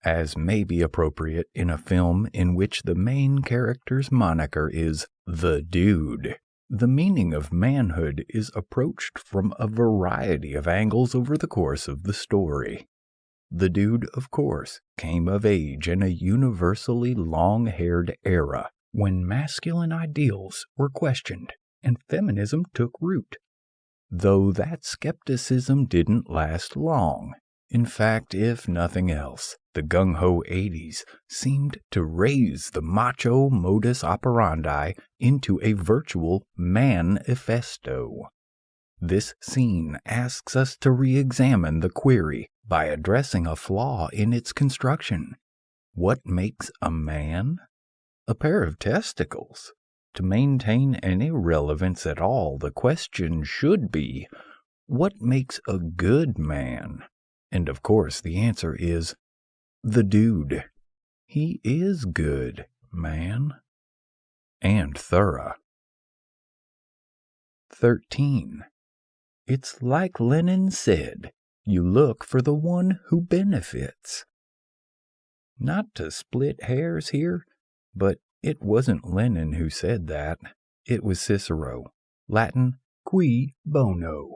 as may be appropriate in a film in which the main character's moniker is the dude. The meaning of manhood is approached from a variety of angles over the course of the story. The dude, of course, came of age in a universally long-haired era when masculine ideals were questioned and feminism took root. Though that skepticism didn't last long. In fact, if nothing else, the gung-ho 80s seemed to raise the macho modus operandi into a virtual manifesto. This scene asks us to re-examine the query by addressing a flaw in its construction. What makes a man? A pair of testicles. To maintain any relevance at all, the question should be, what makes a good man? And of course, the answer is the dude. He is good, man. And thorough. 13. It's like Lenin said, you look for the one who benefits. Not to split hairs here, but it wasn't Lenin who said that. It was Cicero, Latin cui bono.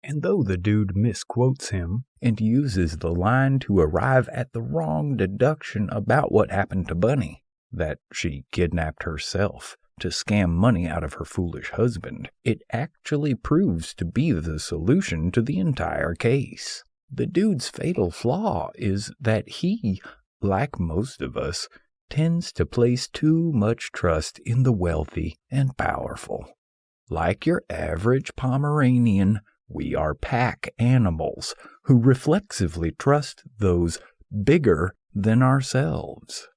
And though the dude misquotes him and uses the line to arrive at the wrong deduction about what happened to Bunny, that she kidnapped herself to scam money out of her foolish husband, it actually proves to be the solution to the entire case. The dude's fatal flaw is that he, like most of us, tends to place too much trust in the wealthy and powerful. Like your average Pomeranian, we are pack animals who reflexively trust those bigger than ourselves.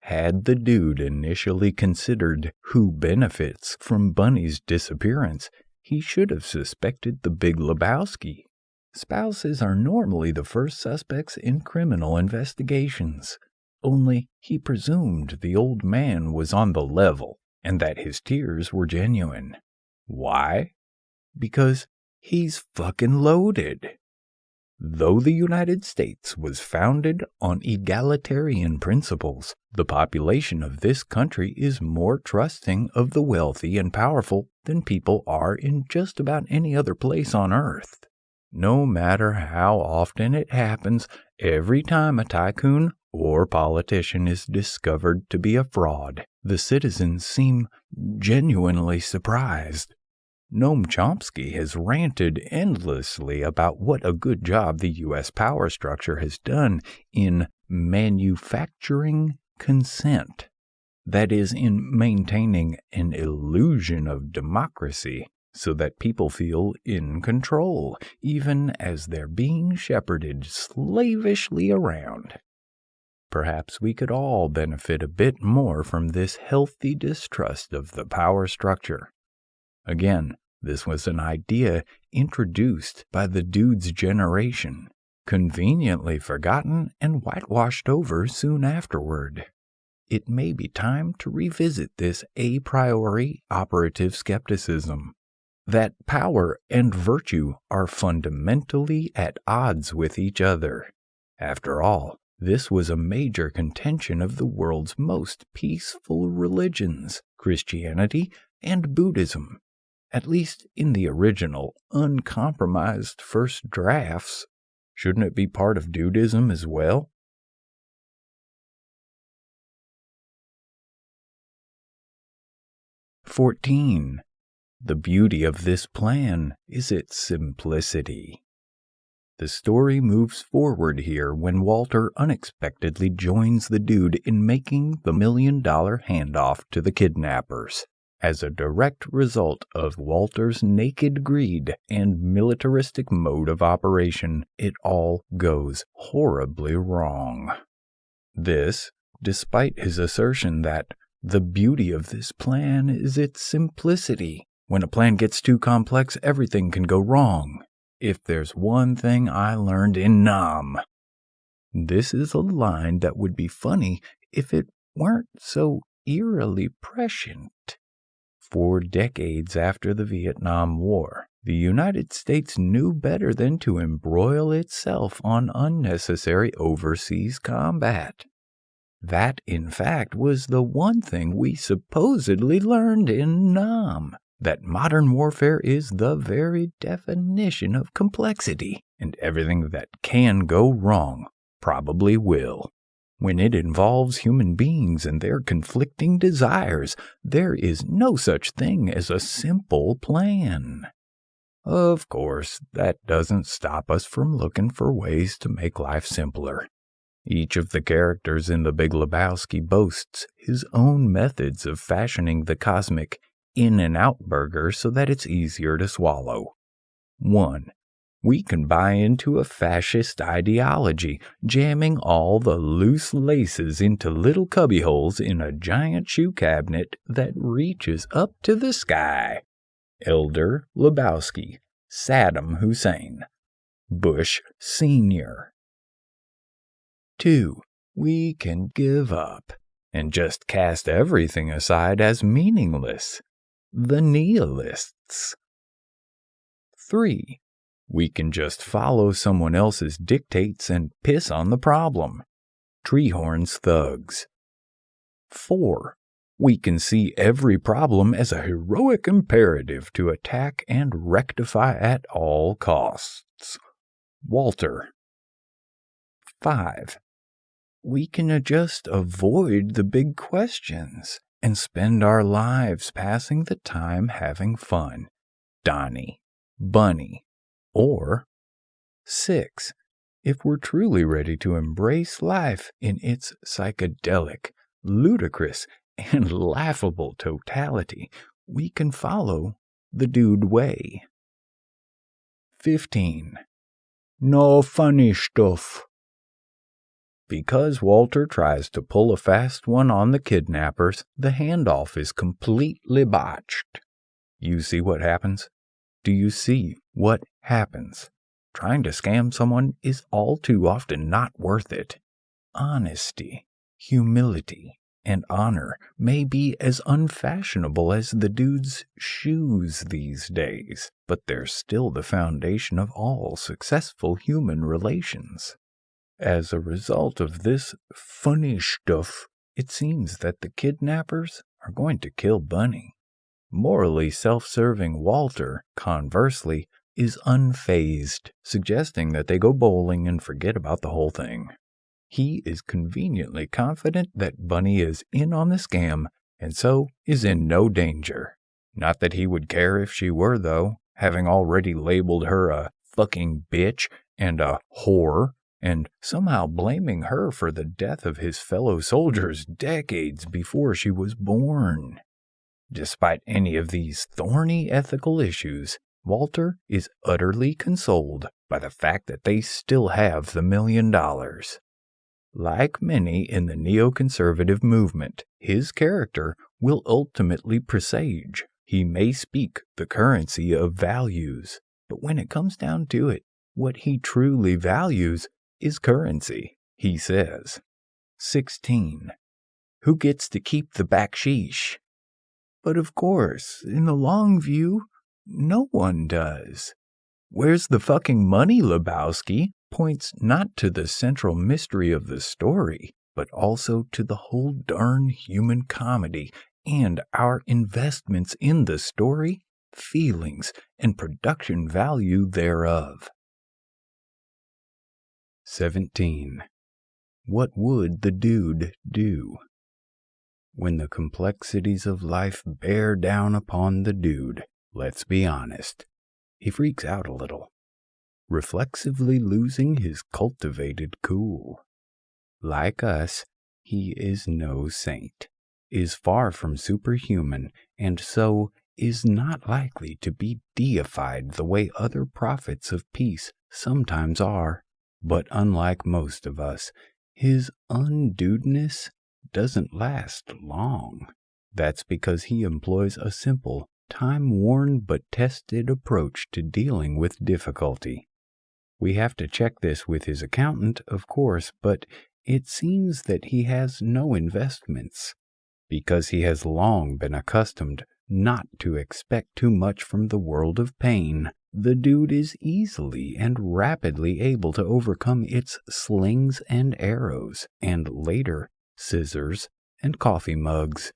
Had the dude initially considered who benefits from Bunny's disappearance, he should have suspected the Big Lebowski. Spouses are normally the first suspects in criminal investigations. Only he presumed the old man was on the level and that his tears were genuine. Why? Because he's fucking loaded. Though the United States was founded on egalitarian principles, the population of this country is more trusting of the wealthy and powerful than people are in just about any other place on earth. No matter how often it happens, every time a tycoon or politician is discovered to be a fraud, the citizens seem genuinely surprised. Noam Chomsky has ranted endlessly about what a good job the U.S. power structure has done in manufacturing consent. That is, in maintaining an illusion of democracy so that people feel in control, even as they're being shepherded slavishly around. Perhaps we could all benefit a bit more from this healthy distrust of the power structure. Again, this was an idea introduced by the dude's generation, conveniently forgotten and whitewashed over soon afterward. It may be time to revisit this a priori operative skepticism, that power and virtue are fundamentally at odds with each other. After all, this was a major contention of the world's most peaceful religions, Christianity and Buddhism. At least in the original, uncompromised first drafts. Shouldn't it be part of Dudeism as well? "14. The beauty of this plan is its simplicity." The story moves forward here when Walter unexpectedly joins the dude in making the $1 million handoff to the kidnappers. As a direct result of Walter's naked greed and militaristic mode of operation, it all goes horribly wrong. This, despite his assertion that the beauty of this plan is its simplicity. When a plan gets too complex, everything can go wrong. If there's one thing I learned in Nam, this is a line that would be funny if it weren't so eerily prescient. 4 decades after the Vietnam War, the United States knew better than to embroil itself on unnecessary overseas combat. That, in fact, was the one thing we supposedly learned in Nam, that modern warfare is the very definition of complexity, and everything that can go wrong probably will. When it involves human beings and their conflicting desires, there is no such thing as a simple plan. Of course, that doesn't stop us from looking for ways to make life simpler. Each of the characters in The Big Lebowski boasts his own methods of fashioning the cosmic in-and-out burger so that it's easier to swallow. 1. We can buy into a fascist ideology, jamming all the loose laces into little cubbyholes in a giant shoe cabinet that reaches up to the sky. Elder Lebowski, Saddam Hussein, Bush Sr. 2. We can give up and just cast everything aside as meaningless. The Nihilists. 3. We can just follow someone else's dictates and piss on the problem. Treehorn's Thugs. 4. We can see every problem as a heroic imperative to attack and rectify at all costs. Walter. 5. We can just avoid the big questions and spend our lives passing the time having fun. Donnie. Bunny. Or 6. If we're truly ready to embrace life in its psychedelic, ludicrous, and laughable totality, we can follow the Dude way. 15. No funny stuff. Because Walter tries to pull a fast one on the kidnappers, the handoff is completely botched. You see what happens? Do you see what happens? Trying to scam someone is all too often not worth it. Honesty, humility, and honor may be as unfashionable as the Dude's shoes these days, but they're still the foundation of all successful human relations. As a result of this funny stuff, it seems that the kidnappers are going to kill Bunny. Morally self-serving Walter, conversely, is unfazed, suggesting that they go bowling and forget about the whole thing. He is conveniently confident that Bunny is in on the scam, and so is in no danger. Not that he would care if she were, though, having already labeled her a fucking bitch and a whore, and somehow blaming her for the death of his fellow soldiers decades before she was born. Despite any of these thorny ethical issues, Walter is utterly consoled by the fact that they still have the $1 million. Like many in the neoconservative movement, his character will ultimately presage. He may speak the currency of values, but when it comes down to it, what he truly values is currency, he says. 16. Who gets to keep the baksheesh? But of course, in the long view, no one does. Where's the fucking money, Lebowski? Points not to the central mystery of the story, but also to the whole darn human comedy and our investments in the story, feelings, and production value thereof. 17. What would the Dude do? When the complexities of life bear down upon the Dude, let's be honest, he freaks out a little, reflexively losing his cultivated cool. Like us, he is no saint, is far from superhuman, and so is not likely to be deified the way other prophets of peace sometimes are. But unlike most of us, his undudeness doesn't last long. That's because he employs a simple, time-worn but tested approach to dealing with difficulty. We have to check this with his accountant, of course, but it seems that he has no investments, because he has long been accustomed not to expect too much from the world of pain. The Dude is easily and rapidly able to overcome its slings and arrows, and later, scissors and coffee mugs.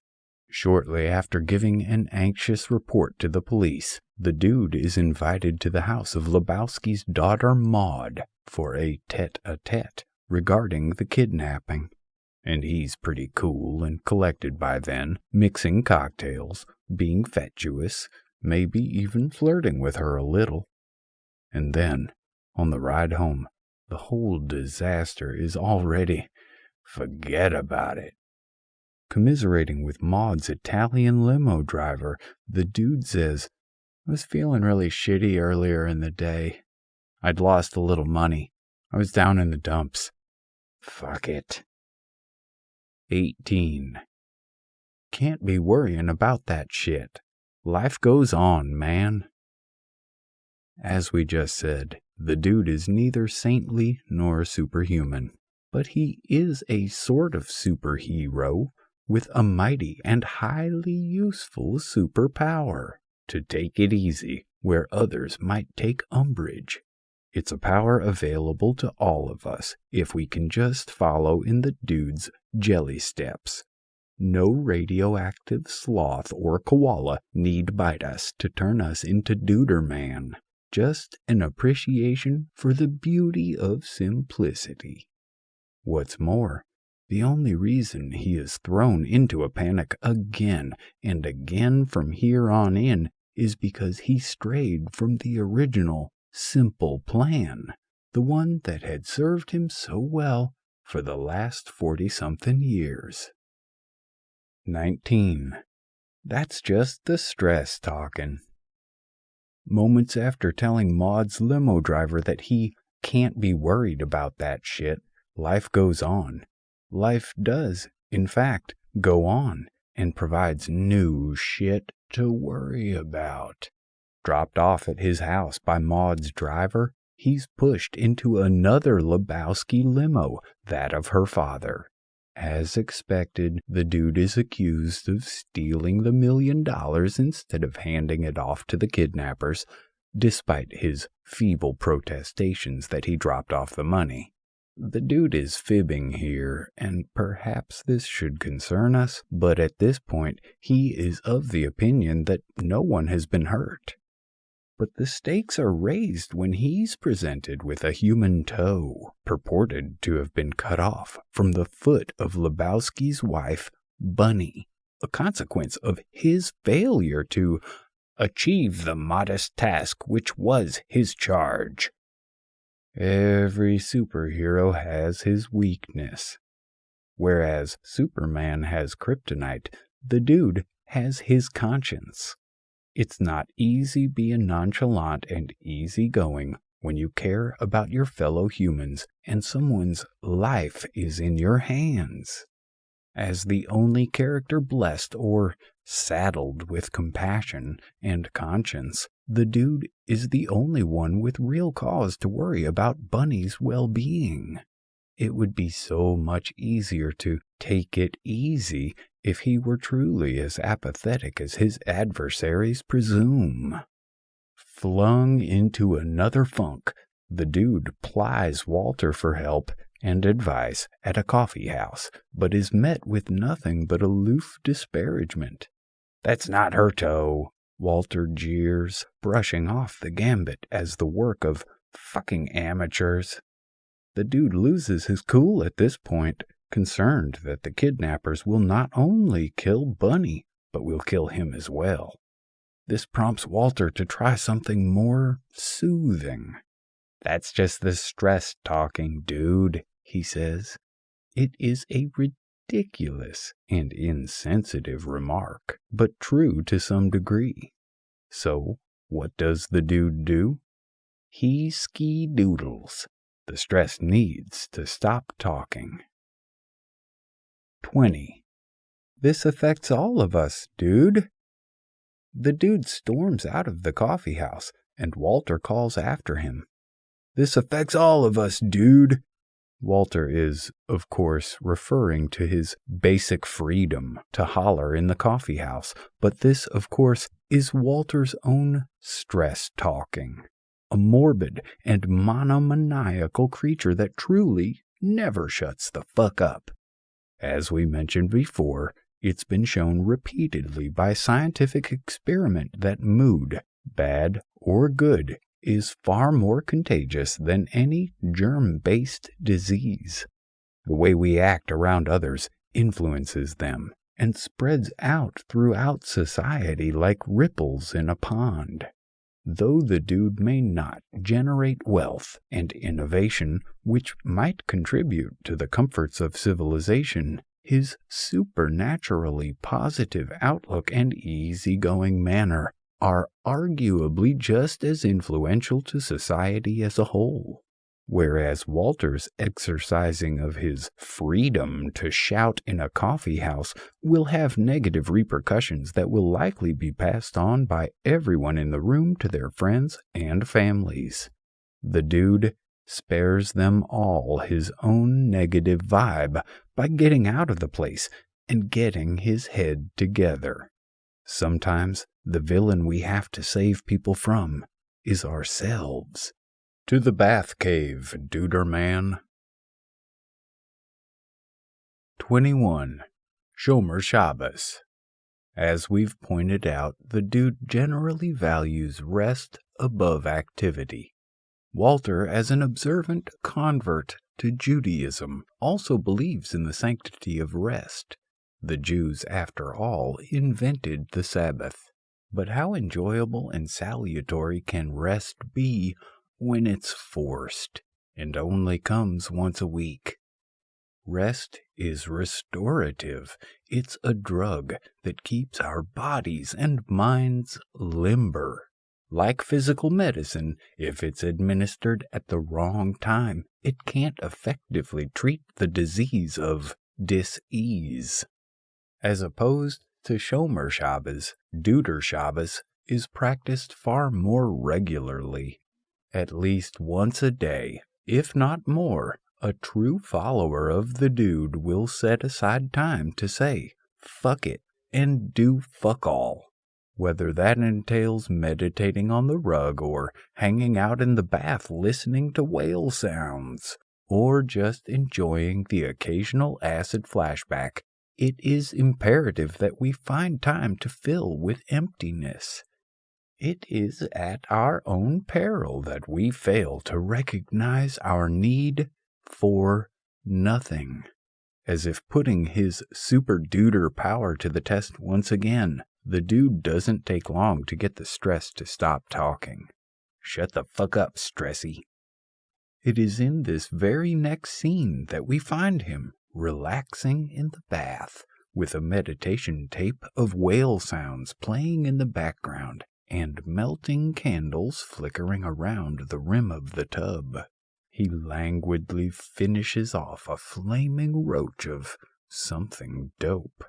Shortly after giving an anxious report to the police, the Dude is invited to the house of Lebowski's daughter Maud for a tete-a-tete regarding the kidnapping. And he's pretty cool and collected by then, mixing cocktails, being fatuous, maybe even flirting with her a little. And then, on the ride home, the whole disaster is already, forget about it. Commiserating with Maud's Italian limo driver, the Dude says, I was feeling really shitty earlier in the day. I'd lost a little money. I was down in the dumps. Fuck it. 18. Can't be worrying about that shit. Life goes on, man. As we just said, the dude is neither saintly nor superhuman, but he is a sort of superhero with a mighty and highly useful superpower: to take it easy where others might take umbrage. It's a power available to all of us if we can just follow in the dude's jelly steps. No radioactive sloth or koala need bite us to turn us into Duderman. Just an appreciation for the beauty of simplicity. What's more, the only reason he is thrown into a panic again and again from here on in is because he strayed from the original simple plan, the one that had served him so well for the last 40-something years. 19. That's just the stress talking. Moments after telling Maud's limo driver that he can't be worried about that shit, life goes on. Life does, in fact, go on, and provides new shit to worry about. Dropped off at his house by Maud's driver, he's pushed into another Lebowski limo, that of her father. As expected, the dude is accused of stealing the $1 million instead of handing it off to the kidnappers, despite his feeble protestations that he dropped off the money. The dude is fibbing here, and perhaps this should concern us, but at this point, he is of the opinion that no one has been hurt. But the stakes are raised when he's presented with a human toe, purported to have been cut off from the foot of Lebowski's wife, Bunny, a consequence of his failure to achieve the modest task which was his charge. Every superhero has his weakness. Whereas Superman has kryptonite, the dude has his conscience. It's not easy being nonchalant and easygoing when you care about your fellow humans and someone's life is in your hands. As the only character blessed or saddled with compassion and conscience, the dude is the only one with real cause to worry about Bunny's well-being. It would be so much easier to take it easy if he were truly as apathetic as his adversaries presume. Flung into another funk, the dude plies Walter for help and advice at a coffee house, but is met with nothing but aloof disparagement. "That's not her toe," Walter jeers, brushing off the gambit as the work of fucking amateurs. The dude loses his cool at this point, concerned that the kidnappers will not only kill Bunny, but will kill him as well. This prompts Walter to try something more soothing. "That's just the stress talking, dude," he says. It is a ridiculous and insensitive remark, but true to some degree. So, what does the dude do? He ski-doodles. The stress needs to stop talking. 20. This affects all of us, dude. The dude storms out of the coffee house, and Walter calls after him. "This affects all of us, dude." Walter is, of course, referring to his basic freedom to holler in the coffee house, but this, of course, is Walter's own stress talking. A morbid and monomaniacal creature that truly never shuts the fuck up. As we mentioned before, it's been shown repeatedly by scientific experiment that mood, bad or good, is far more contagious than any germ-based disease. The way we act around others influences them and spreads out throughout society like ripples in a pond. Though the dude may not generate wealth and innovation which might contribute to the comforts of civilization, his supernaturally positive outlook and easygoing manner are arguably just as influential to society as a whole. Whereas Walter's exercising of his freedom to shout in a coffee house will have negative repercussions that will likely be passed on by everyone in the room to their friends and families. The dude spares them all his own negative vibe by getting out of the place and getting his head together. Sometimes the villain we have to save people from is ourselves. To the bath cave, Duder man. 21. Shomer Shabbos. As we've pointed out, the dude generally values rest above activity. Walter, as an observant convert to Judaism, also believes in the sanctity of rest. The Jews, after all, invented the Sabbath. But how enjoyable and salutary can rest be when it's forced and only comes once a week? Rest is restorative. It's a drug that keeps our bodies and minds limber. Like physical medicine, if it's administered at the wrong time, it can't effectively treat the disease of dis-ease. As opposed to Shomer Shabbos, Duder Shabbos is practiced far more regularly. At least once a day, if not more, a true follower of the dude will set aside time to say, fuck it, and do fuck all. Whether that entails meditating on the rug or hanging out in the bath listening to whale sounds, or just enjoying the occasional acid flashback, it is imperative that we find time to fill with emptiness. It is at our own peril that we fail to recognize our need for nothing. As if putting his super duder power to the test once again, the dude doesn't take long to get the stress to stop talking. Shut the fuck up, Stressy. It is in this very next scene that we find him relaxing in the bath, with a meditation tape of whale sounds playing in the background and melting candles flickering around the rim of the tub. He languidly finishes off a flaming roach of something dope.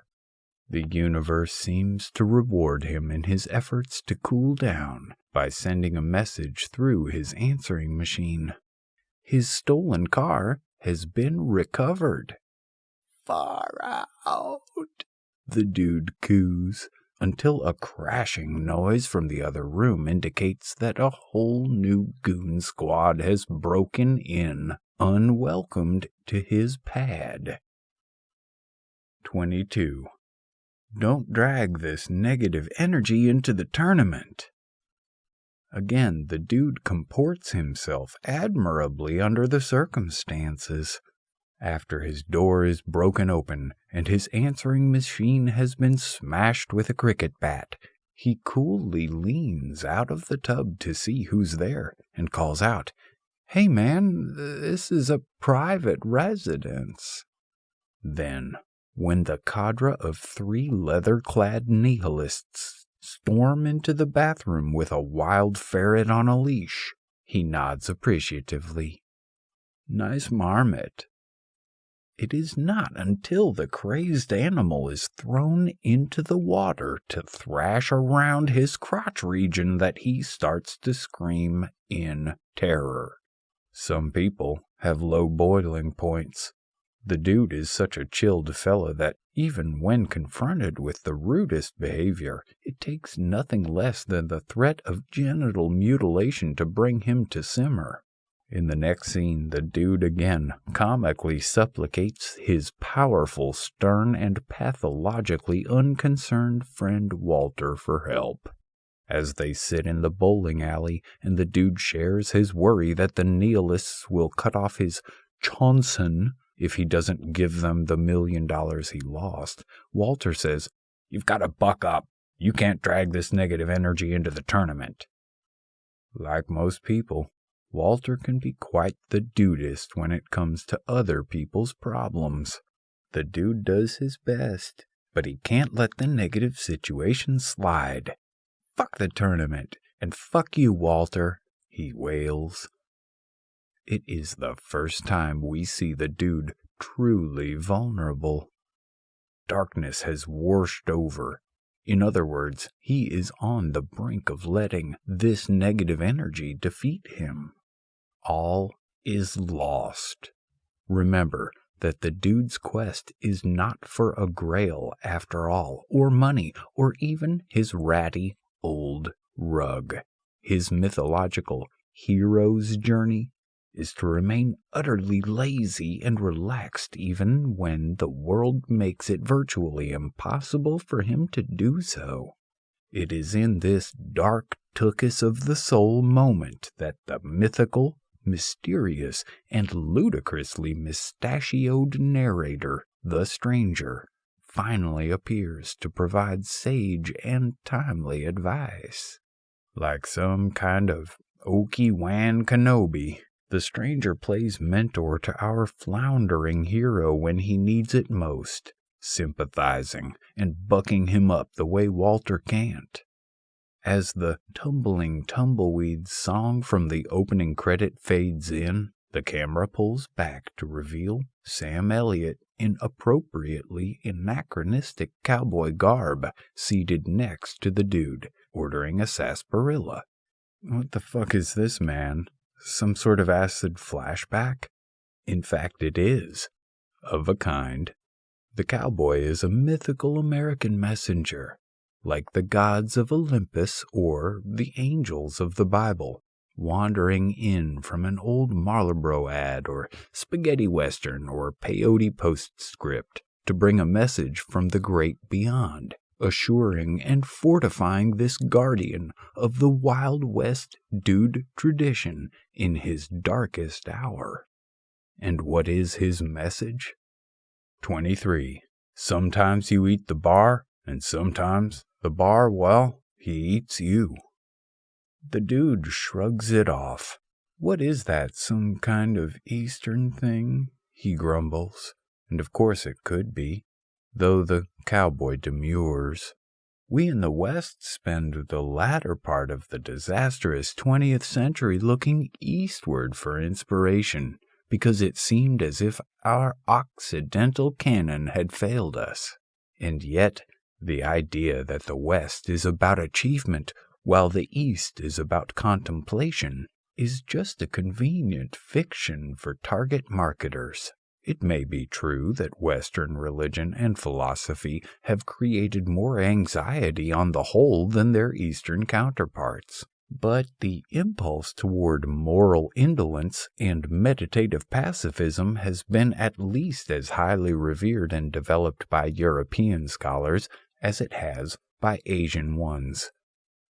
The universe seems to reward him in his efforts to cool down by sending a message through his answering machine. His stolen car has been recovered. Far out, the dude coos, until a crashing noise from the other room indicates that a whole new goon squad has broken in, unwelcomed, to his pad. 22. Don't drag this negative energy into the tournament. Again, the dude comports himself admirably under the circumstances. After his door is broken open and his answering machine has been smashed with a cricket bat, he coolly leans out of the tub to see who's there and calls out, "Hey man, this is a private residence." Then, when the cadre of 3 leather-clad nihilists storm into the bathroom with a wild ferret on a leash, he nods appreciatively. Nice marmot. It is not until the crazed animal is thrown into the water to thrash around his crotch region that he starts to scream in terror. Some people have low boiling points. The dude is such a chilled fellow that even when confronted with the rudest behavior, it takes nothing less than the threat of genital mutilation to bring him to simmer. In the next scene, the dude again comically supplicates his powerful, stern, and pathologically unconcerned friend Walter for help. As they sit in the bowling alley and the dude shares his worry that the nihilists will cut off his Johnson if he doesn't give them the $1 million he lost, Walter says, "You've got to buck up. You can't drag this negative energy into the tournament." Like most people, Walter can be quite the dudist when it comes to other people's problems. The dude does his best, but he can't let the negative situation slide. "Fuck the tournament, and fuck you, Walter," he wails. It is the first time we see the dude truly vulnerable. Darkness has washed over. In other words, he is on the brink of letting this negative energy defeat him. All is lost. Remember that the dude's quest is not for a grail after all, or money, or even his ratty old rug. His mythological hero's journey is to remain utterly lazy and relaxed even when the world makes it virtually impossible for him to do so. It is in this dark tuchus of the soul moment that the mythical, mysterious, and ludicrously mustachioed narrator, the stranger, finally appears to provide sage and timely advice. Like some kind of Obi-Wan Kenobi, the stranger plays mentor to our floundering hero when he needs it most, sympathizing and bucking him up the way Walter can't. As the tumbling tumbleweeds song from the opening credit fades in, the camera pulls back to reveal Sam Elliott in appropriately anachronistic cowboy garb, seated next to the dude, ordering a sarsaparilla. What the fuck is this, man? Some sort of acid flashback? In fact, it is. Of a kind. The cowboy is a mythical American messenger, like the gods of Olympus or the angels of the Bible, wandering in from an old Marlboro ad or spaghetti western or peyote postscript to bring a message from the great beyond, assuring and fortifying this guardian of the Wild West dude tradition in his darkest hour. And what is his message? 23. Sometimes you eat the bar, and sometimes the bar, well, he eats you. The dude shrugs it off. What is that, some kind of Eastern thing? He grumbles. And of course it could be, though the cowboy demurs. We in the West spend the latter part of the disastrous 20th century looking eastward for inspiration, because it seemed as if our Occidental canon had failed us. And yet, the idea that the West is about achievement while the East is about contemplation is just a convenient fiction for target marketers. It may be true that Western religion and philosophy have created more anxiety on the whole than their Eastern counterparts, but the impulse toward moral indolence and meditative pacifism has been at least as highly revered and developed by European scholars as it has by Asian ones.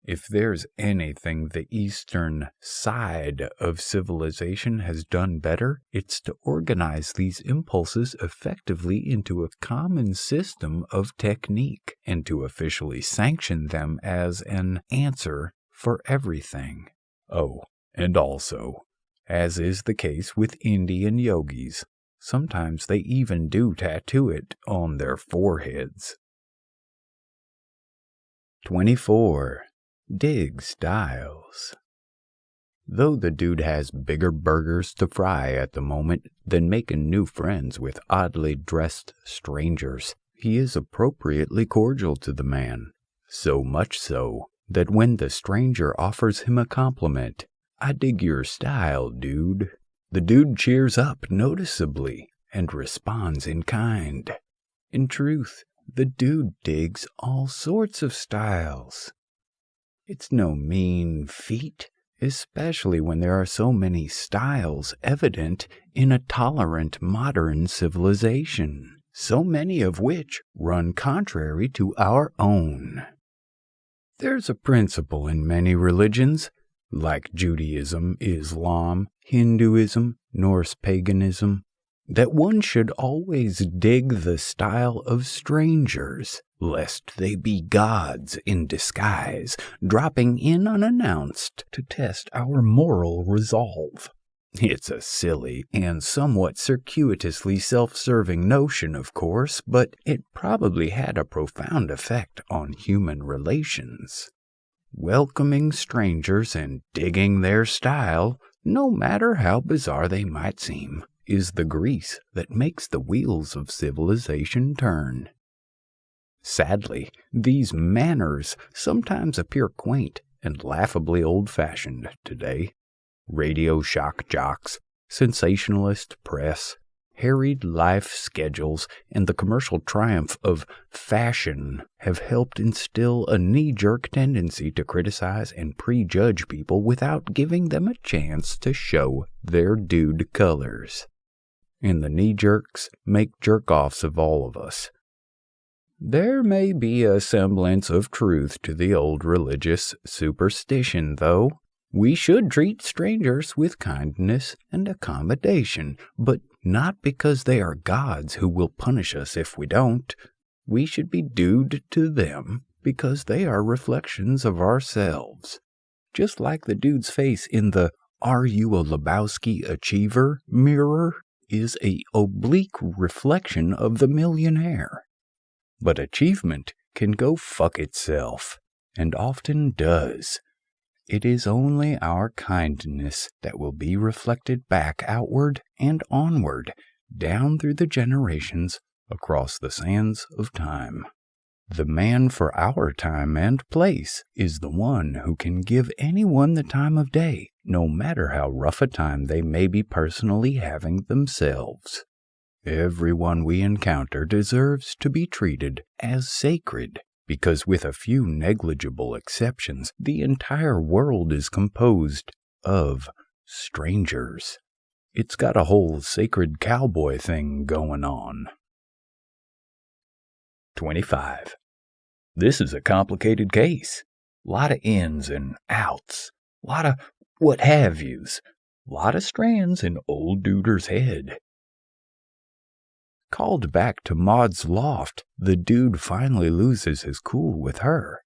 If there's anything the Eastern side of civilization has done better, it's to organize these impulses effectively into a common system of technique, and to officially sanction them as an answer for everything. Oh, and also, as is the case with Indian yogis, sometimes they even do tattoo it on their foreheads. 24. Dig styles. Though the dude has bigger burgers to fry at the moment than making new friends with oddly dressed strangers, he is appropriately cordial to the man. So much so that when the stranger offers him a compliment, "I dig your style, dude," the dude cheers up noticeably and responds in kind. In truth, the dude digs all sorts of styles. It's no mean feat, especially when there are so many styles evident in a tolerant modern civilization, so many of which run contrary to our own. There's a principle in many religions, like Judaism, Islam, Hinduism, Norse paganism, that one should always dig the style of strangers, lest they be gods in disguise, dropping in unannounced to test our moral resolve. It's a silly and somewhat circuitously self-serving notion, of course, but it probably had a profound effect on human relations. Welcoming strangers and digging their style no matter how bizarre they might seem, is the grease that makes the wheels of civilization turn. Sadly, these manners sometimes appear quaint and laughably old-fashioned today. Radio shock jocks, sensationalist press, harried life schedules, and the commercial triumph of fashion have helped instill a knee-jerk tendency to criticize and prejudge people without giving them a chance to show their dude colors. And the knee-jerks make jerk-offs of all of us. There may be a semblance of truth to the old religious superstition, though. We should treat strangers with kindness and accommodation, but not because they are gods who will punish us if we don't. We should be dude to them because they are reflections of ourselves. Just like the dude's face in the "Are you a Lebowski achiever?" mirror is a oblique reflection of the millionaire. But achievement can go fuck itself, and often does. It is only our kindness that will be reflected back outward and onward, down through the generations, across the sands of time. The man for our time and place is the one who can give anyone the time of day, no matter how rough a time they may be personally having themselves. Everyone we encounter deserves to be treated as sacred, because with a few negligible exceptions, the entire world is composed of strangers. It's got a whole sacred cowboy thing going on. 25. This is a complicated case. Lot of ins and outs. Lot of what have yous. Lot of strands in old Duder's head. Called back to Maud's loft, the dude finally loses his cool with her.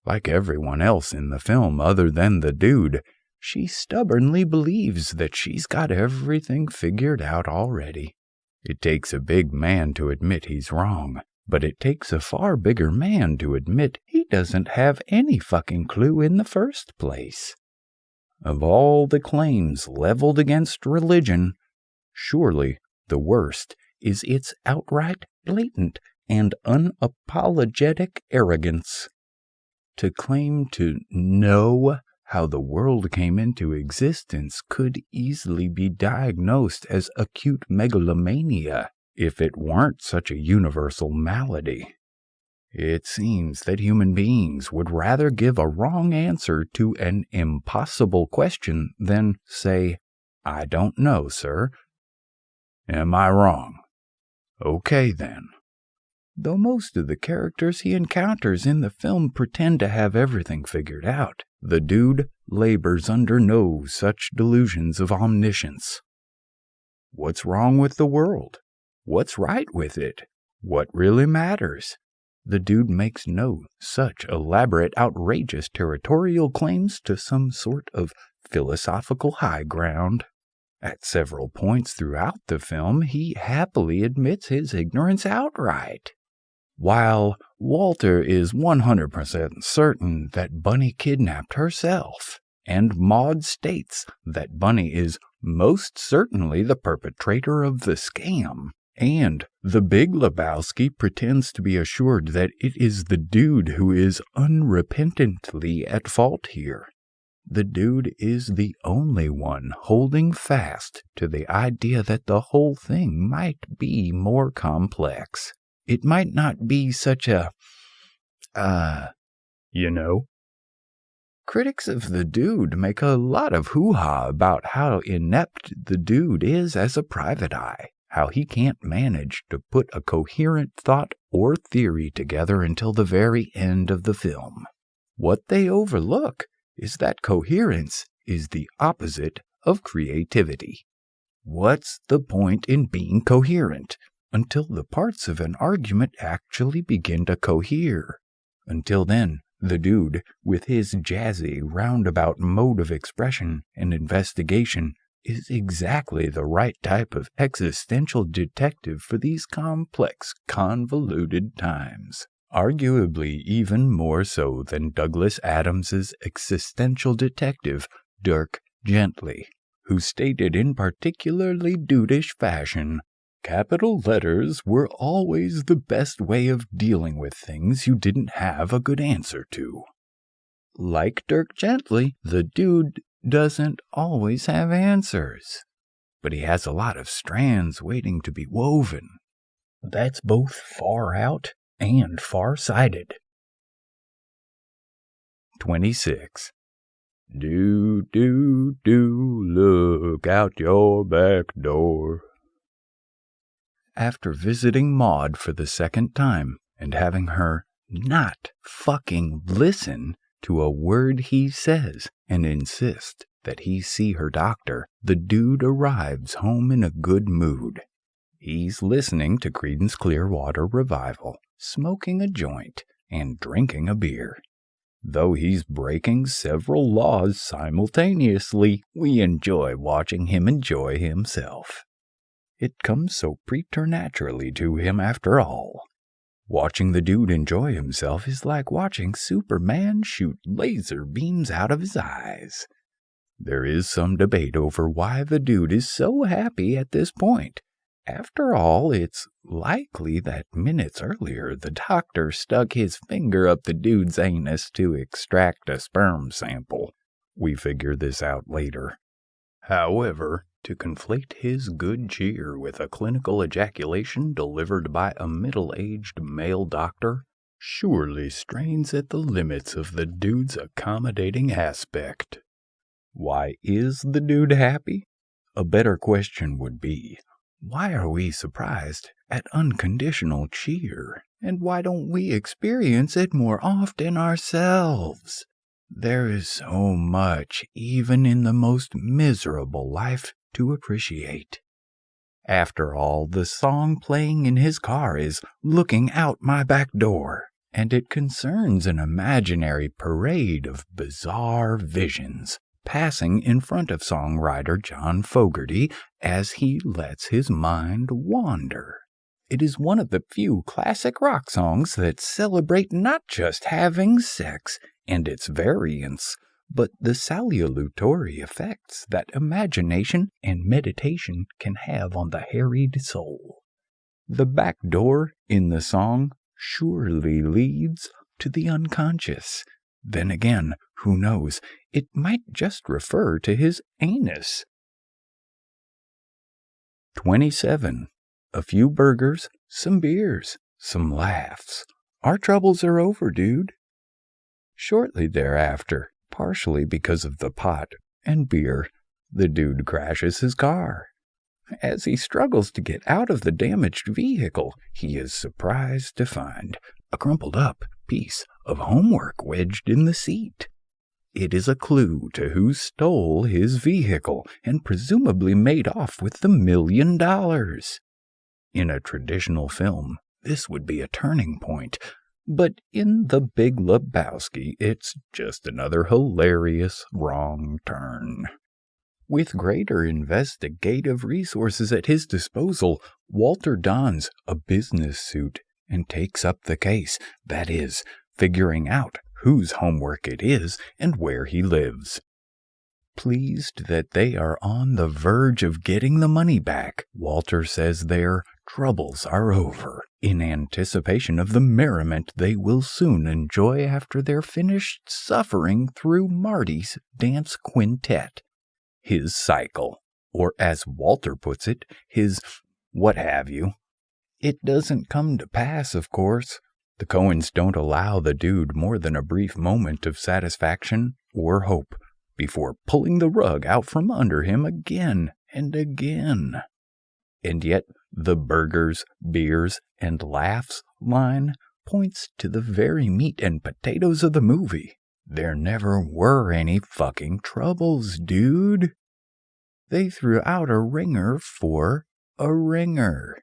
Like everyone else in the film other than the dude, she stubbornly believes that she's got everything figured out already. It takes a big man to admit he's wrong, but it takes a far bigger man to admit he doesn't have any fucking clue in the first place. Of all the claims leveled against religion, surely the worst is its outright, blatant, and unapologetic arrogance. To claim to know how the world came into existence could easily be diagnosed as acute megalomania if it weren't such a universal malady. It seems that human beings would rather give a wrong answer to an impossible question than say, "I don't know, sir." Am I wrong? Okay, then. Though most of the characters he encounters in the film pretend to have everything figured out, the dude labors under no such delusions of omniscience. What's wrong with the world? What's right with it? What really matters? The dude makes no such elaborate, outrageous territorial claims to some sort of philosophical high ground. At several points throughout the film, he happily admits his ignorance outright. While Walter is 100% certain that Bunny kidnapped herself, and Maud states that Bunny is most certainly the perpetrator of the scam, and the Big Lebowski pretends to be assured that it is the dude who is unrepentantly at fault here. The dude is the only one holding fast to the idea that the whole thing might be more complex. It might not be such a, Critics of the dude make a lot of hoo-ha about how inept the dude is as a private eye, how he can't manage to put a coherent thought or theory together until the very end of the film. What they overlook is that coherence is the opposite of creativity. What's the point in being coherent until the parts of an argument actually begin to cohere? Until then, the dude, with his jazzy, roundabout mode of expression and investigation, is exactly the right type of existential detective for these complex, convoluted times. Arguably even more so than Douglas Adams's existential detective, Dirk Gently. who stated in particularly dudeish fashion, "Capital letters were always the best way of dealing with things you didn't have a good answer to." Like Dirk Gently, the dude doesn't always have answers, but he has a lot of strands waiting to be woven. That's both far out and far-sighted. 26. Do, look out your back door. After visiting Maud for the second time and having her not fucking listen to a word he says and insist that he see her doctor, the dude arrives home in a good mood. He's listening to Creedence Clearwater Revival, smoking a joint, and drinking a beer. Though he's breaking several laws simultaneously, we enjoy watching him enjoy himself. It comes so preternaturally to him after all. Watching the dude enjoy himself is like watching Superman shoot laser beams out of his eyes. There is some debate over why the dude is so happy at this point. After all, it's likely that minutes earlier the doctor stuck his finger up the dude's anus to extract a sperm sample. We figure this out later. However, to conflate his good cheer with a clinical ejaculation delivered by a middle-aged male doctor surely strains at the limits of the dude's accommodating aspect. Why is the dude happy? A better question would be, why are we surprised at unconditional cheer, and why don't we experience it more often ourselves? There is so much, even in the most miserable life, to appreciate. After all, the song playing in his car is "Looking Out My Back Door," and it concerns an imaginary parade of bizarre visions passing in front of songwriter John Fogerty as he lets his mind wander. It is one of the few classic rock songs that celebrate not just having sex and its variants, but the salutary effects that imagination and meditation can have on the harried soul. The back door in the song surely leads to the unconscious. Then again, who knows, it might just refer to his anus. 27. A few burgers, some beers, some laughs. Our troubles are over, dude. Shortly thereafter, partially because of the pot and beer, the dude crashes his car. As he struggles to get out of the damaged vehicle, he is surprised to find a crumpled up piece of homework wedged in the seat. It is a clue to who stole his vehicle and presumably made off with the $1 million. In a traditional film, this would be a turning point, but in The Big Lebowski, it's just another hilarious wrong turn. With greater investigative resources at his disposal, Walter dons a business suit and takes up the case, that is, figuring out whose homework it is and where he lives. Pleased that they are on the verge of getting the money back, Walter says their troubles are over, in anticipation of the merriment they will soon enjoy after they're finished suffering through Marty's dance quintet. His cycle, or as Walter puts it, his what have you. It doesn't come to pass, of course. The Coens don't allow the dude more than a brief moment of satisfaction or hope before pulling the rug out from under him again and again. And yet the burgers, beers, and laughs line points to the very meat and potatoes of the movie. There never were any fucking troubles, dude. They threw out a ringer for a ringer.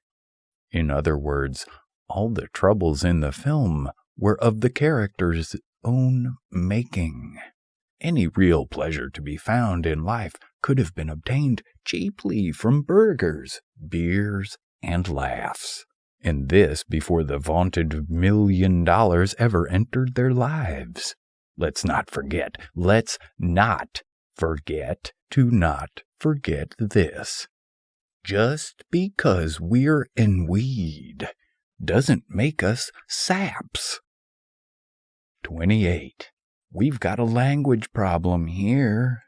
In other words, all the troubles in the film were of the character's own making. Any real pleasure to be found in life could have been obtained cheaply from burgers, beers, and laughs. And this before the vaunted $1 million ever entered their lives. Let's not forget to not forget this. Just because we're in weed doesn't make us saps. 28. We've got a language problem here.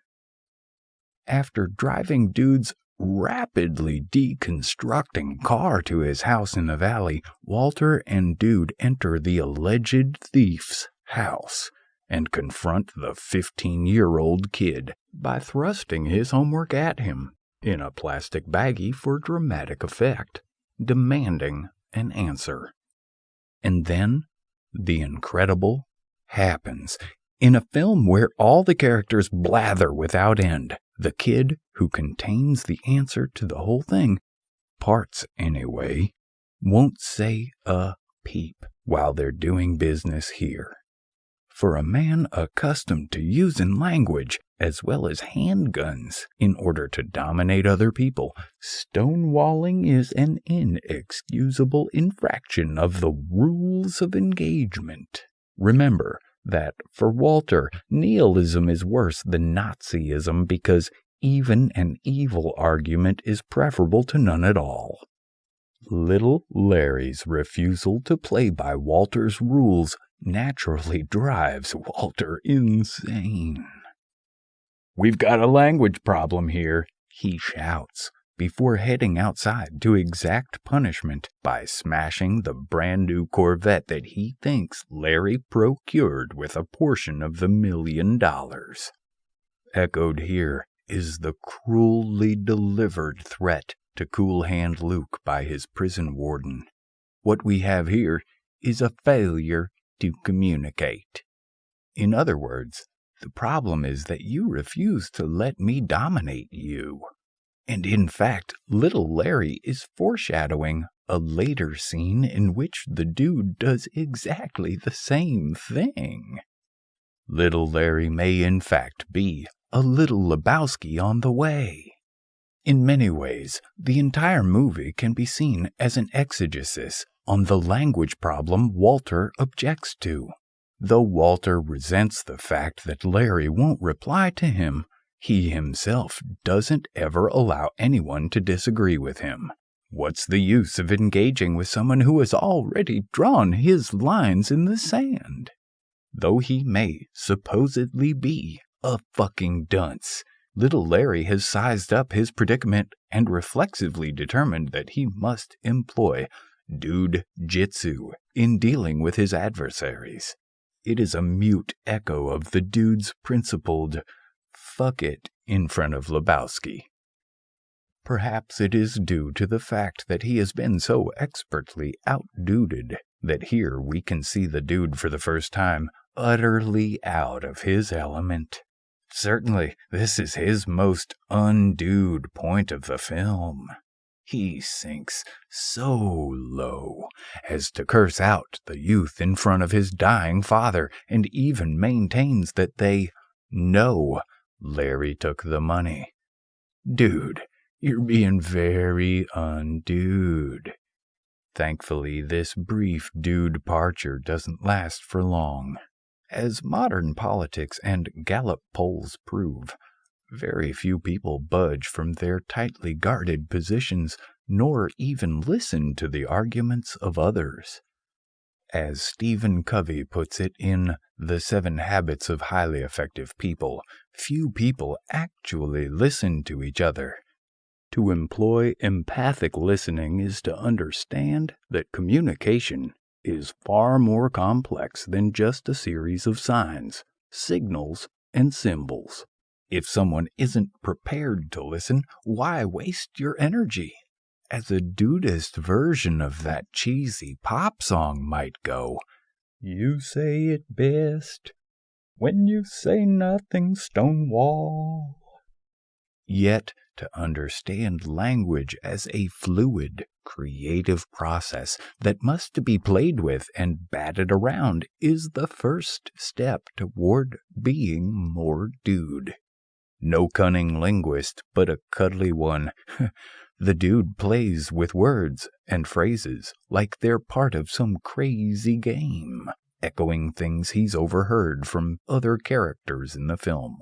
After driving Dude's rapidly deconstructing car to his house in the valley, Walter and Dude enter the alleged thief's house and confront the 15-year-old kid by thrusting his homework at him in a plastic baggie for dramatic effect, demanding an answer. And then the incredible happens. In a film where all the characters blather without end, the kid who contains the answer to the whole thing, parts anyway, won't say a peep while they're doing business here. For a man accustomed to using language as well as handguns in order to dominate other people, stonewalling is an inexcusable infraction of the rules of engagement. Remember that for Walter, nihilism is worse than Nazism because even an evil argument is preferable to none at all. Little Larry's refusal to play by Walter's rules naturally drives Walter insane. "We've got a language problem here," he shouts, before heading outside to exact punishment by smashing the brand new Corvette that he thinks Larry procured with a portion of the $1 million. Echoed here is the cruelly delivered threat to Cool Hand Luke by his prison warden. What we have here is a failure to communicate. In other words, the problem is that you refuse to let me dominate you. And in fact, little Larry is foreshadowing a later scene in which the dude does exactly the same thing. Little Larry may in fact be a little Lebowski on the way. In many ways, the entire movie can be seen as an exegesis on the language problem Walter objects to. Though Walter resents the fact that Larry won't reply to him, he himself doesn't ever allow anyone to disagree with him. What's the use of engaging with someone who has already drawn his lines in the sand? Though he may supposedly be a fucking dunce, little Larry has sized up his predicament and reflexively determined that he must employ dude-jitsu in dealing with his adversaries. It is a mute echo of the dude's principled fuck it in front of Lebowski. Perhaps it is due to the fact that he has been so expertly outduded that here we can see the dude for the first time utterly out of his element. Certainly, this is his most undude point of the film. He sinks so low as to curse out the youth in front of his dying father and even maintains that they know Larry took the money. Dude, you're being very undude. Thankfully, this brief dude-parture doesn't last for long. As modern politics and Gallup polls prove, very few people budge from their tightly guarded positions, nor even listen to the arguments of others. As Stephen Covey puts it in The 7 Habits of Highly Effective People, few people actually listen to each other. To employ empathic listening is to understand that communication is far more complex than just a series of signs, signals, and symbols. If someone isn't prepared to listen, why waste your energy? As a Dudeist version of that cheesy pop song might go, you say it best when you say nothing, Stonewall. Yet, to understand language as a fluid, creative process that must be played with and batted around is the first step toward being more dude. No cunning linguist, but a cuddly one. The dude plays with words and phrases like they're part of some crazy game, echoing things he's overheard from other characters in the film.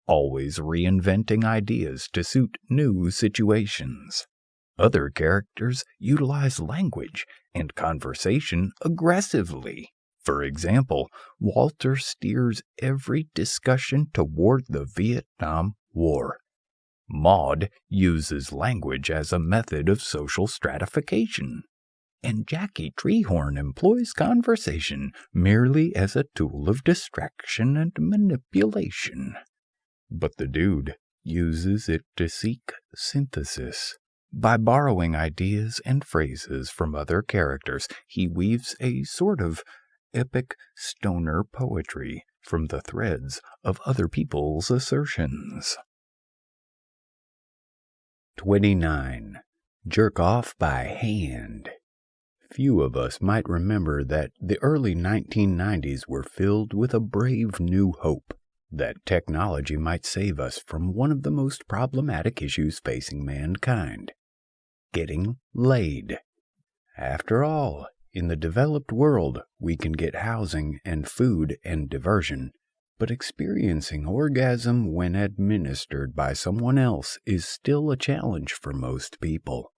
always reinventing ideas to suit new situations. Other characters utilize language and conversation aggressively. For example, Walter steers every discussion toward the Vietnam War. Maud uses language as a method of social stratification. And Jackie Treehorn employs conversation merely as a tool of distraction and manipulation. But the dude uses it to seek synthesis. By borrowing ideas and phrases from other characters, he weaves a sort of epic stoner poetry from the threads of other people's assertions. 29. Jerk off by hand. Few of us might remember that the early 1990s were filled with a brave new hope that technology might save us from one of the most problematic issues facing mankind: getting laid. After all, in the developed world, we can get housing and food and diversion, but experiencing orgasm when administered by someone else is still a challenge for most people.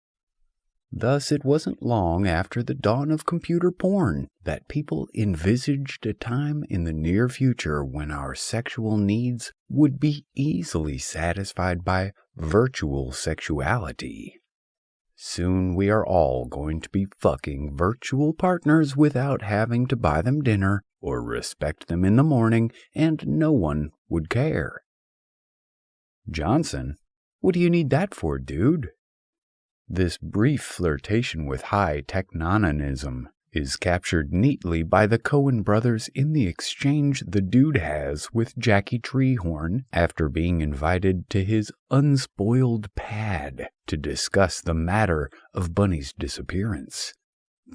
Thus, it wasn't long after the dawn of computer porn that people envisaged a time in the near future when our sexual needs would be easily satisfied by virtual sexuality. Soon we are all going to be fucking virtual partners without having to buy them dinner or respect them in the morning, and no one would care. Johnson, what do you need that for, dude? This brief flirtation with high technononism is captured neatly by the Coen brothers in the exchange the dude has with Jackie Treehorn after being invited to his unspoiled pad to discuss the matter of Bunny's disappearance.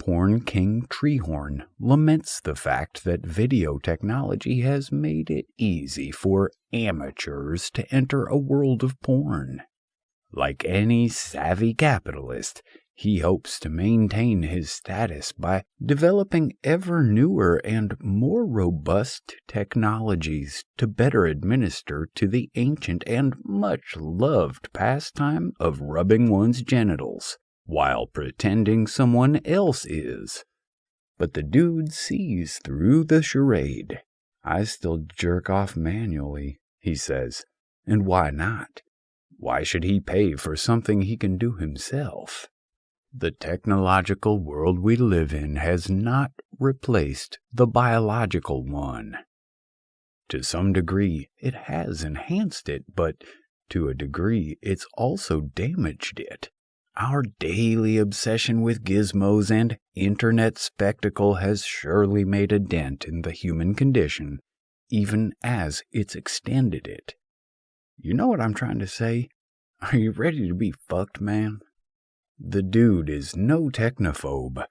Porn King Treehorn laments the fact that video technology has made it easy for amateurs to enter a world of porn. Like any savvy capitalist, he hopes to maintain his status by developing ever newer and more robust technologies to better administer to the ancient and much-loved pastime of rubbing one's genitals, while pretending someone else is. But the dude sees through the charade. I still jerk off manually, he says, and why not? Why should he pay for something he can do himself? The technological world we live in has not replaced the biological one. To some degree, it has enhanced it, but to a degree, it's also damaged it. Our daily obsession with gizmos and internet spectacle has surely made a dent in the human condition, even as it's extended it. You know what I'm trying to say? Are you ready to be fucked, man? The dude is no technophobe.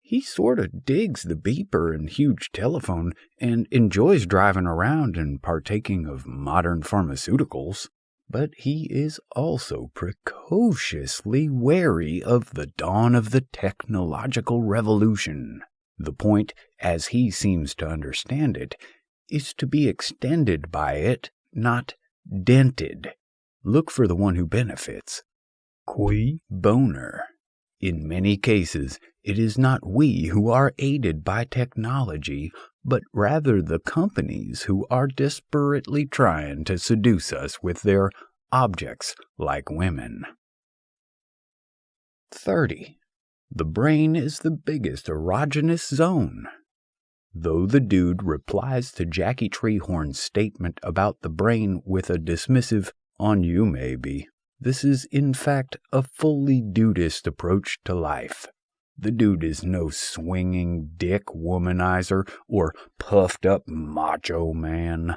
He sort of digs the beeper and huge telephone and enjoys driving around and partaking of modern pharmaceuticals. But he is also precociously wary of the dawn of the technological revolution. The point, as he seems to understand it, is to be extended by it, not dented. Look for the one who benefits. Cui boner. In many cases, it is not we who are aided by technology, but rather the companies who are desperately trying to seduce us with their objects like women. 30. The brain is the biggest erogenous zone. Though the dude replies to Jackie Treehorn's statement about the brain with a dismissive, "on you maybe," this is in fact a fully dudist approach to life. The dude is no swinging dick womanizer or puffed up macho man.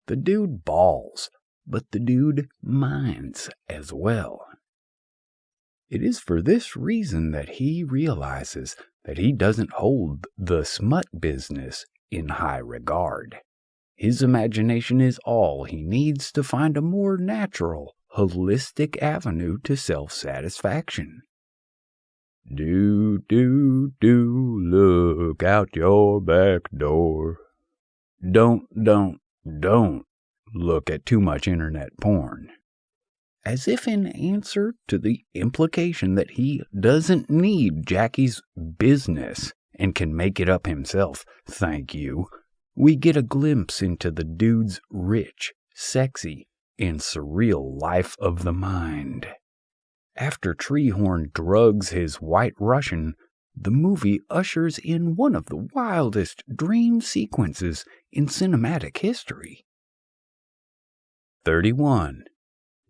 The dude balls, but the dude minds as well. It is for this reason that he realizes that he doesn't hold the smut business in high regard. His imagination is all he needs to find a more natural, holistic avenue to self-satisfaction. Do, look out your back door. Don't. look at too much internet porn. As if in answer to the implication that he doesn't need Jackie's business and can make it up himself, thank you, we get a glimpse into the dude's rich, sexy, and surreal life of the mind. After Treehorn drugs his White Russian, the movie ushers in one of the wildest dream sequences in cinematic history. 31.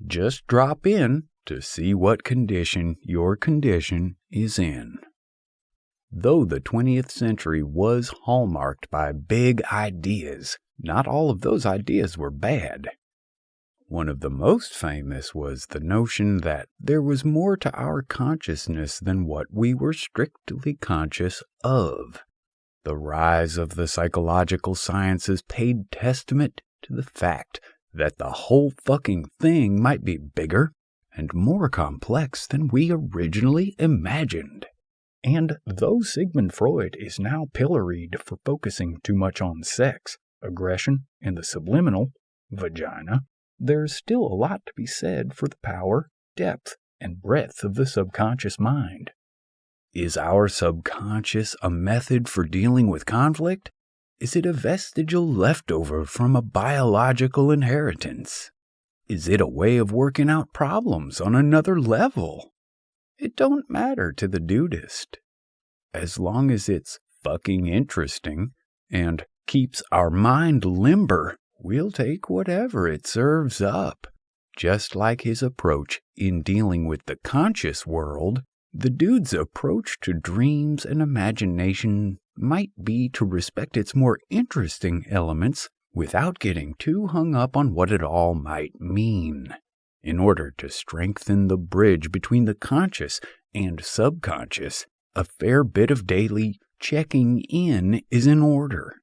Just drop in to see what condition your condition is in. Though the 20th century was hallmarked by big ideas, not all of those ideas were bad. One of the most famous was the notion that there was more to our consciousness than what we were strictly conscious of. The rise of the psychological sciences paid testament to the fact that the whole fucking thing might be bigger and more complex than we originally imagined. And though Sigmund Freud is now pilloried for focusing too much on sex, aggression, and the subliminal, vagina, there's still a lot to be said for the power, depth, and breadth of the subconscious mind. Is our subconscious a method for dealing with conflict? Is it a vestigial leftover from a biological inheritance? Is it a way of working out problems on another level? It don't matter to the dudist. As long as it's fucking interesting and keeps our mind limber, we'll take whatever it serves up. Just like his approach in dealing with the conscious world, the dude's approach to dreams and imagination might be to respect its more interesting elements without getting too hung up on what it all might mean. In order to strengthen the bridge between the conscious and subconscious, a fair bit of daily checking in is in order.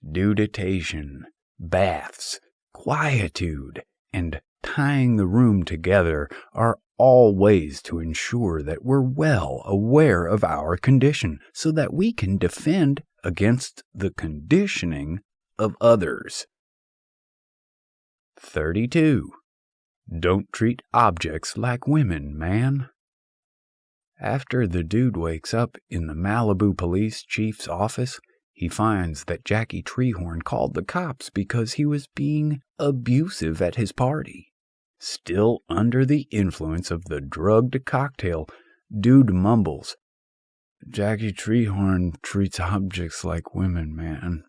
Duditation, baths, quietude, and tying the room together are all ways to ensure that we're well aware of our condition so that we can defend against the conditioning of others. 32. Don't treat objects like women, man. After the dude wakes up in the Malibu police chief's office, he finds that Jackie Treehorn called the cops because he was being abusive at his party. Still under the influence of the drugged cocktail, dude mumbles, "Jackie Treehorn treats objects like women, man."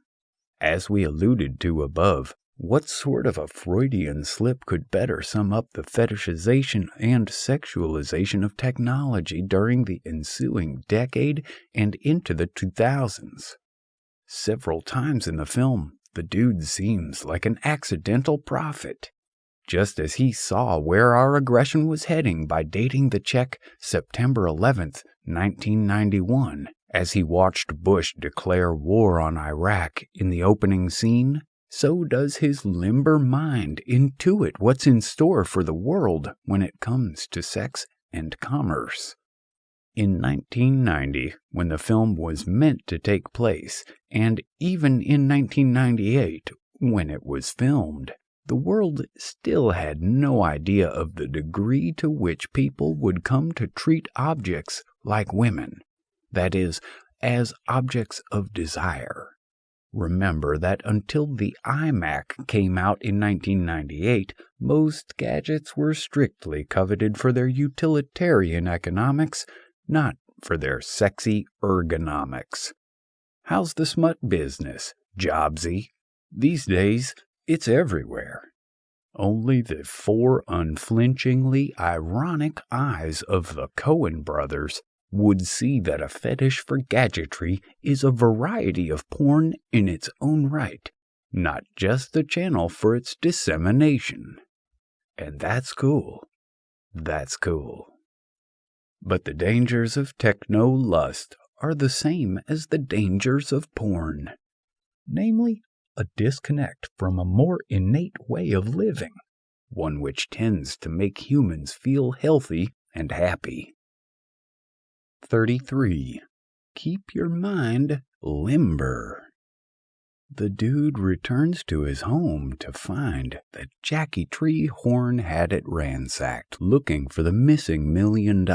As we alluded to above, what sort of a Freudian slip could better sum up the fetishization and sexualization of technology during the ensuing decade and into the 2000s? Several times in the film, the dude seems like an accidental prophet. Just as he saw where our aggression was heading by dating the Czech September 11th, 1991, as he watched Bush declare war on Iraq in the opening scene, so does his limber mind intuit what's in store for the world when it comes to sex and commerce. In 1990, when the film was meant to take place, and even in 1998, when it was filmed, the world still had no idea of the degree to which people would come to treat objects like women, that is, as objects of desire. Remember that until the iMac came out in 1998, most gadgets were strictly coveted for their utilitarian economics, not for their sexy ergonomics. How's the smut business, Jobsy? These days, it's everywhere. Only the four unflinchingly ironic eyes of the Coen brothers would see that a fetish for gadgetry is a variety of porn in its own right, not just a channel for its dissemination. And that's cool. That's cool. But the dangers of techno-lust are the same as the dangers of porn. Namely, a disconnect from a more innate way of living, one which tends to make humans feel healthy and happy. 33. Keep your mind limber. The dude returns to his home to find that Jackie Treehorn had it ransacked, looking for the missing $1 million.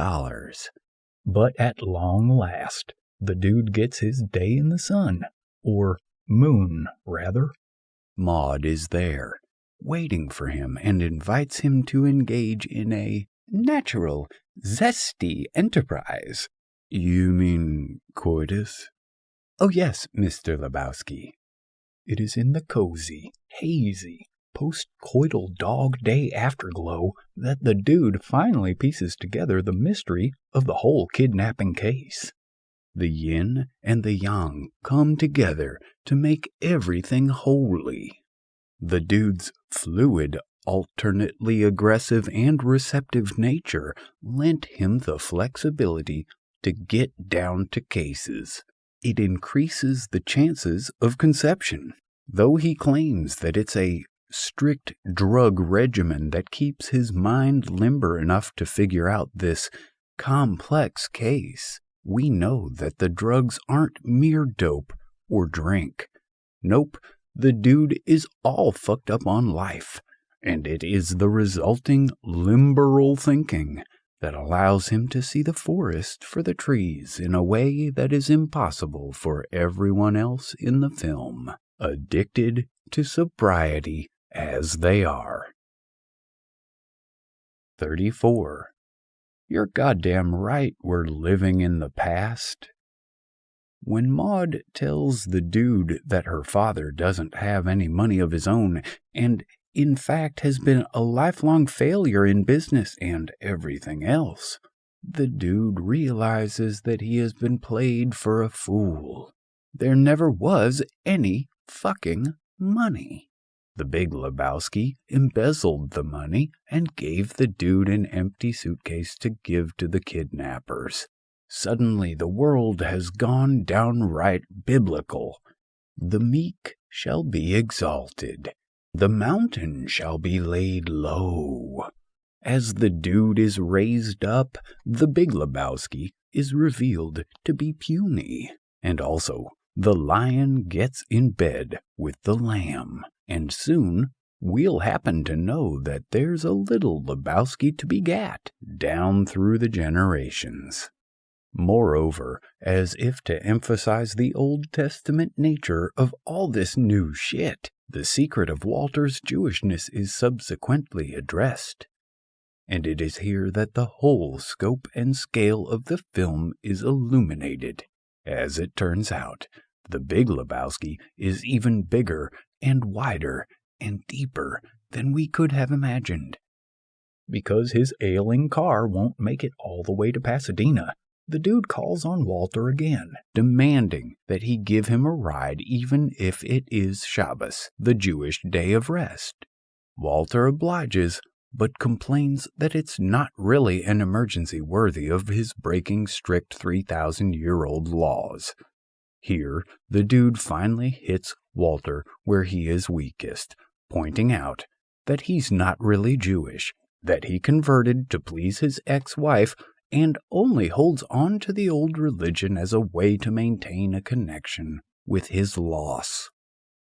But at long last, the dude gets his day in the sun, or moon, rather. Maud is there, waiting for him, and invites him to engage in a natural, zesty enterprise. You mean coitus? Oh yes, Mr. Lebowski. It is in the cozy, hazy, post-coital dog-day afterglow that the dude finally pieces together the mystery of the whole kidnapping case. The yin and the yang come together to make everything holy. The dude's fluid, alternately aggressive and receptive nature lent him the flexibility to get down to cases. It increases the chances of conception, though he claims that it's a strict drug regimen that keeps his mind limber enough to figure out this complex case. We know that the drugs aren't mere dope or drink. Nope, the dude is all fucked up on life, and it is the resulting limberal thinking that allows him to see the forest for the trees in a way that is impossible for everyone else in the film, addicted to sobriety as they are. 34. You're goddamn right we're living in the past. When Maud tells the dude that her father doesn't have any money of his own, and in fact has been a lifelong failure in business and everything else, the dude realizes that he has been played for a fool. There never was any fucking money. The Big Lebowski embezzled the money and gave the dude an empty suitcase to give to the kidnappers. Suddenly the world has gone downright biblical. The meek shall be exalted. The mountain shall be laid low. As the dude is raised up, the Big Lebowski is revealed to be puny. And also, the lion gets in bed with the lamb. And soon, we'll happen to know that there's a little Lebowski to be gat down through the generations. Moreover, as if to emphasize the Old Testament nature of all this new shit, the secret of Walter's Jewishness is subsequently addressed. And it is here that the whole scope and scale of the film is illuminated. As it turns out, the Big Lebowski is even bigger and wider and deeper than we could have imagined. Because his ailing car won't make it all the way to Pasadena, the dude calls on Walter again, demanding that he give him a ride even if it is Shabbos, the Jewish day of rest. Walter obliges, but complains that it's not really an emergency worthy of his breaking strict 3,000-year-old laws. Here, the dude finally hits Walter where he is weakest, pointing out that he's not really Jewish, that he converted to please his ex-wife, and only holds on to the old religion as a way to maintain a connection with his loss.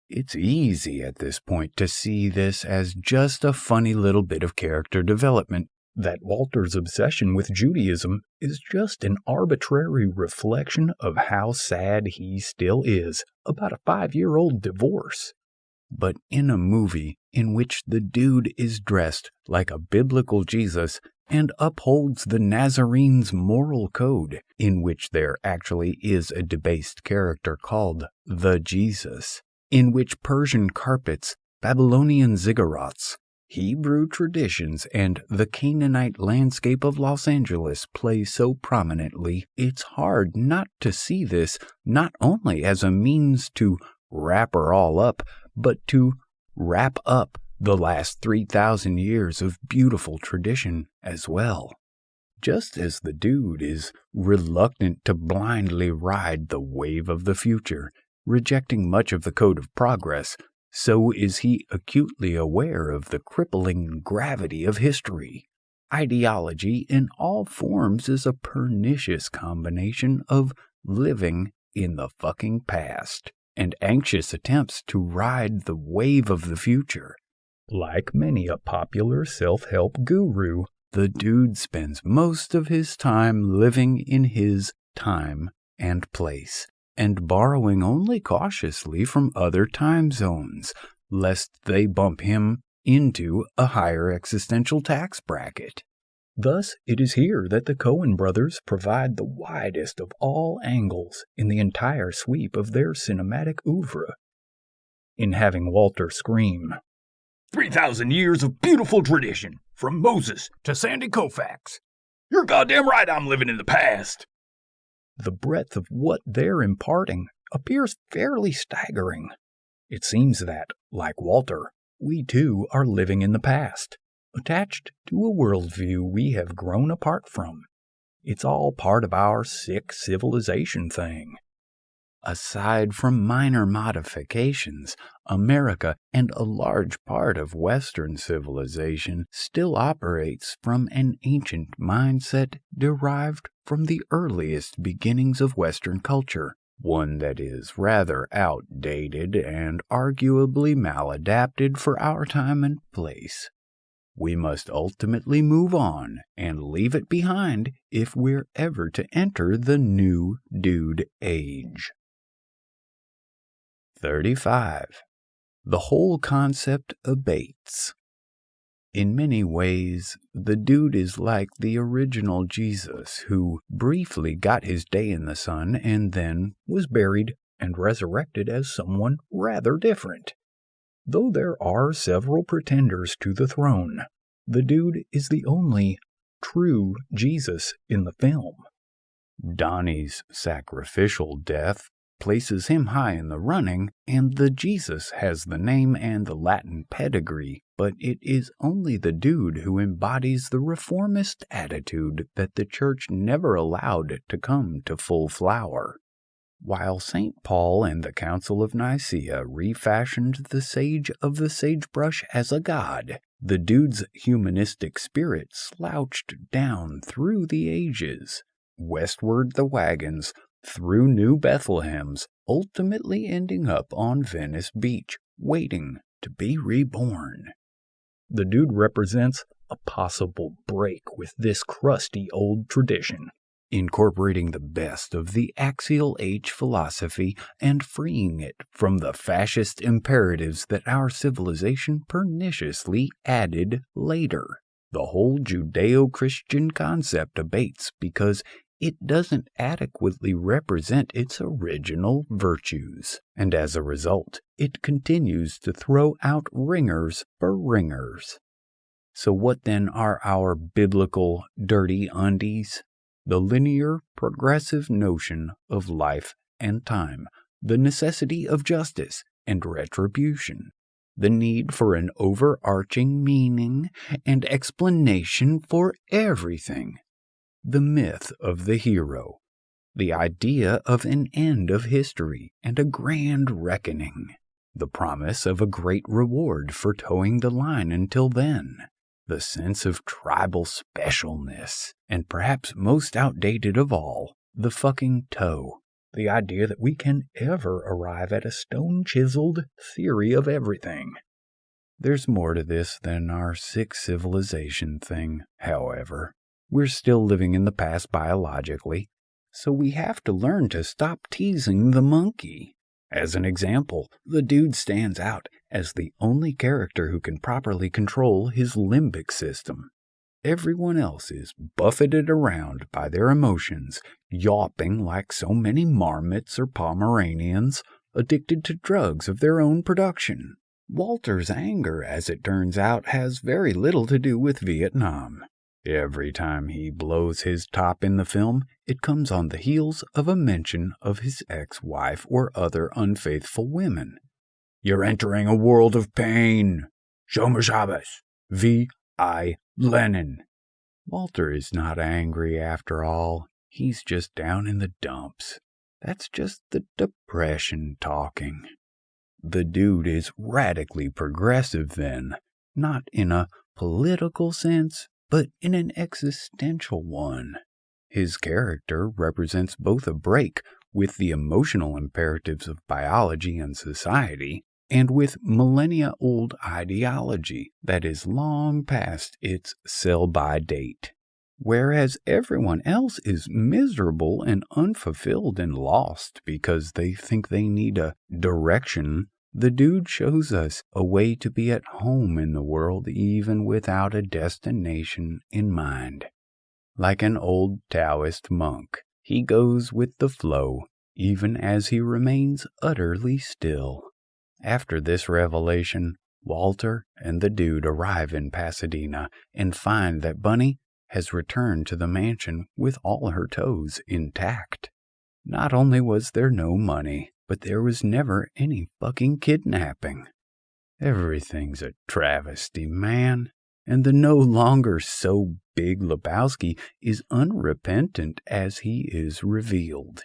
It's easy at this point to see this as just a funny little bit of character development, that Walter's obsession with Judaism is just an arbitrary reflection of how sad he still is about a 5-year-old divorce. But in a movie in which the dude is dressed like a biblical Jesus and upholds the Nazarene's moral code, in which there actually is a debased character called the Jesus, in which Persian carpets, Babylonian ziggurats, Hebrew traditions, and the Canaanite landscape of Los Angeles play so prominently, it's hard not to see this not only as a means to wrap her all up, but to wrap up the last 3,000 years of beautiful tradition as well. Just as the dude is reluctant to blindly ride the wave of the future, rejecting much of the code of progress, so is he acutely aware of the crippling gravity of history. Ideology in all forms is a pernicious combination of living in the fucking past. and anxious attempts to ride the wave of the future. Like many a popular self-help guru, the dude spends most of his time living in his time and place, and borrowing only cautiously from other time zones, lest they bump him into a higher existential tax bracket. Thus, it is here that the Coen brothers provide the widest of all angles in the entire sweep of their cinematic oeuvre. In having Walter scream, 3,000 years of beautiful tradition, from Moses to Sandy Koufax. You're goddamn right I'm living in the past. The breadth of what they're imparting appears fairly staggering. It seems that, like Walter, we too are living in the past, attached to a worldview we have grown apart from. It's all part of our sick civilization thing. Aside from minor modifications, America and a large part of Western civilization still operates from an ancient mindset derived from the earliest beginnings of Western culture, one that is rather outdated and arguably maladapted for our time and place. We must ultimately move on and leave it behind if we're ever to enter the new dude age. 35. The whole concept abates. In many ways, the dude is like the original Jesus, who briefly got his day in the sun and then was buried and resurrected as someone rather different. Though there are several pretenders to the throne, the dude is the only true Jesus in the film. Donnie's sacrificial death places him high in the running, and the Jesus has the name and the Latin pedigree, but it is only the dude who embodies the reformist attitude that the church never allowed to come to full flower. While St. Paul and the Council of Nicaea refashioned the sage of the sagebrush as a god, the dude's humanistic spirit slouched down through the ages. Westward the wagons, through New Bethlehems, ultimately ending up on Venice Beach, waiting to be reborn. The dude represents a possible break with this crusty old tradition, incorporating the best of the axial age philosophy and freeing it from the fascist imperatives that our civilization perniciously added later. The whole Judeo-Christian concept abates because it doesn't adequately represent its original virtues, and as a result, it continues to throw out ringers for ringers. So what then are our biblical dirty undies? The linear, progressive notion of life and time, the necessity of justice and retribution, the need for an overarching meaning and explanation for everything, the myth of the hero, the idea of an end of history and a grand reckoning, the promise of a great reward for towing the line until then, the sense of tribal specialness, and perhaps most outdated of all, the fucking toe, the idea that we can ever arrive at a stone-chiseled theory of everything. There's more to this than our sick civilization thing, however. We're still living in the past biologically, so we have to learn to stop teasing the monkey. As an example, the dude stands out as the only character who can properly control his limbic system. Everyone else is buffeted around by their emotions, yawping like so many marmots or Pomeranians, addicted to drugs of their own production. Walter's anger, as it turns out, has very little to do with Vietnam. Every time he blows his top in the film, it comes on the heels of a mention of his ex-wife or other unfaithful women. You're entering a world of pain. Shomer Shabbos. V.I. Lenin. Walter is not angry after all. He's just down in the dumps. That's just the depression talking. The dude is radically progressive then, not in a political sense, but in an existential one. His character represents both a break with the emotional imperatives of biology and society, and with millennia-old ideology that is long past its sell-by date. Whereas everyone else is miserable and unfulfilled and lost because they think they need a direction, the dude shows us a way to be at home in the world even without a destination in mind. Like an old Taoist monk, he goes with the flow, even as he remains utterly still. After this revelation, Walter and the dude arrive in Pasadena and find that Bunny has returned to the mansion with all her toes intact. Not only was there no money, but there was never any fucking kidnapping. Everything's a travesty, man. And the no longer so Big Lebowski is unrepentant as he is revealed.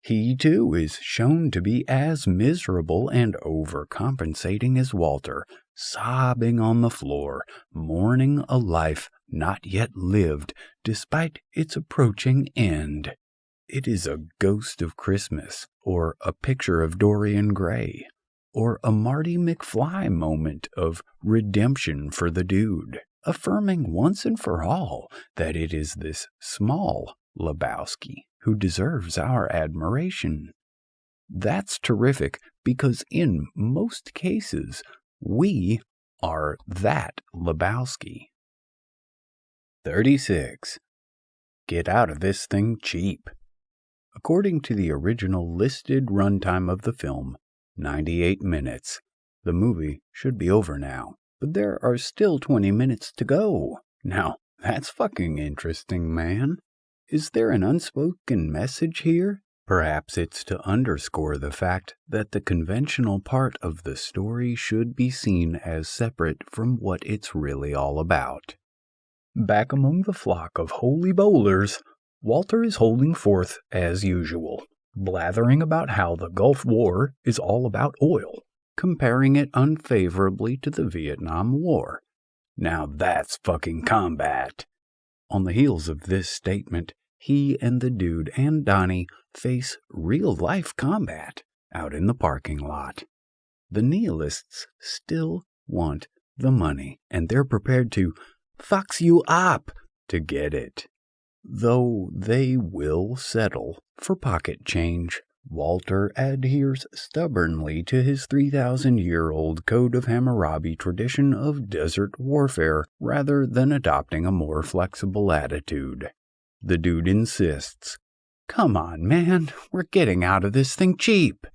He, too, is shown to be as miserable and overcompensating as Walter, sobbing on the floor, mourning a life not yet lived despite its approaching end. It is a ghost of Christmas, or a picture of Dorian Gray, or a Marty McFly moment of redemption for the dude, affirming once and for all that it is this small Lebowski who deserves our admiration. That's terrific because in most cases, we are that Lebowski. 36. Get out of this thing cheap. According to the original listed runtime of the film, 98 minutes. The movie should be over now, but there are still 20 minutes to go. Now, that's fucking interesting, man. Is there an unspoken message here? Perhaps it's to underscore the fact that the conventional part of the story should be seen as separate from what it's really all about. Back among the flock of holy bowlers, Walter is holding forth as usual, blathering about how the Gulf War is all about oil, comparing it unfavorably to the Vietnam War. Now that's fucking combat. On the heels of this statement, he and the dude and Donnie face real-life combat out in the parking lot. The nihilists still want the money, and they're prepared to fucks you up to get it. Though they will settle for pocket change, Walter adheres stubbornly to his 3,000-year-old Code of Hammurabi tradition of desert warfare rather than adopting a more flexible attitude. The dude insists, "Come on, man, we're getting out of this thing cheap."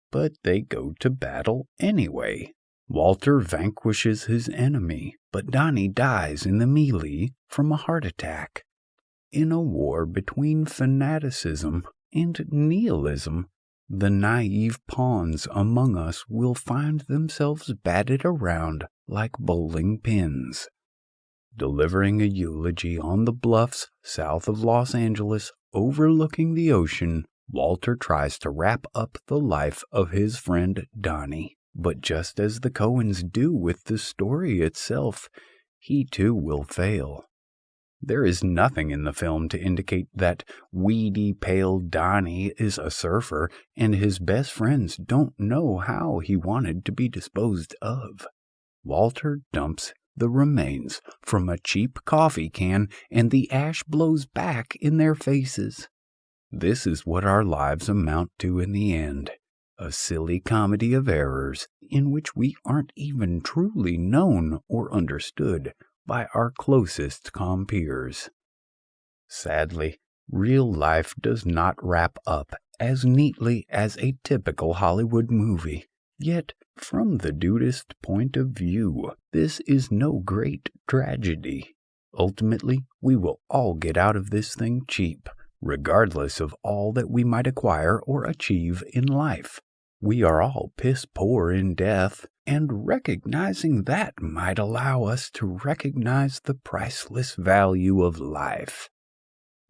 But they go to battle anyway. Walter vanquishes his enemy, but Donnie dies in the melee from a heart attack. In a war between fanaticism and nihilism, the naive pawns among us will find themselves batted around like bowling pins. Delivering a eulogy on the bluffs south of Los Angeles overlooking the ocean, Walter tries to wrap up the life of his friend Donnie. But just as the Coens do with the story itself, he too will fail. There is nothing in the film to indicate that weedy, pale Donnie is a surfer and his best friends don't know how he wanted to be disposed of. Walter dumps the remains from a cheap coffee can and the ash blows back in their faces. This is what our lives amount to in the end. A silly comedy of errors in which we aren't even truly known or understood by our closest compeers. Sadly, real life does not wrap up as neatly as a typical Hollywood movie. Yet, from the Dudeist point of view, this is no great tragedy. Ultimately, we will all get out of this thing cheap, regardless of all that we might acquire or achieve in life. We are all piss poor in death, and recognizing that might allow us to recognize the priceless value of life.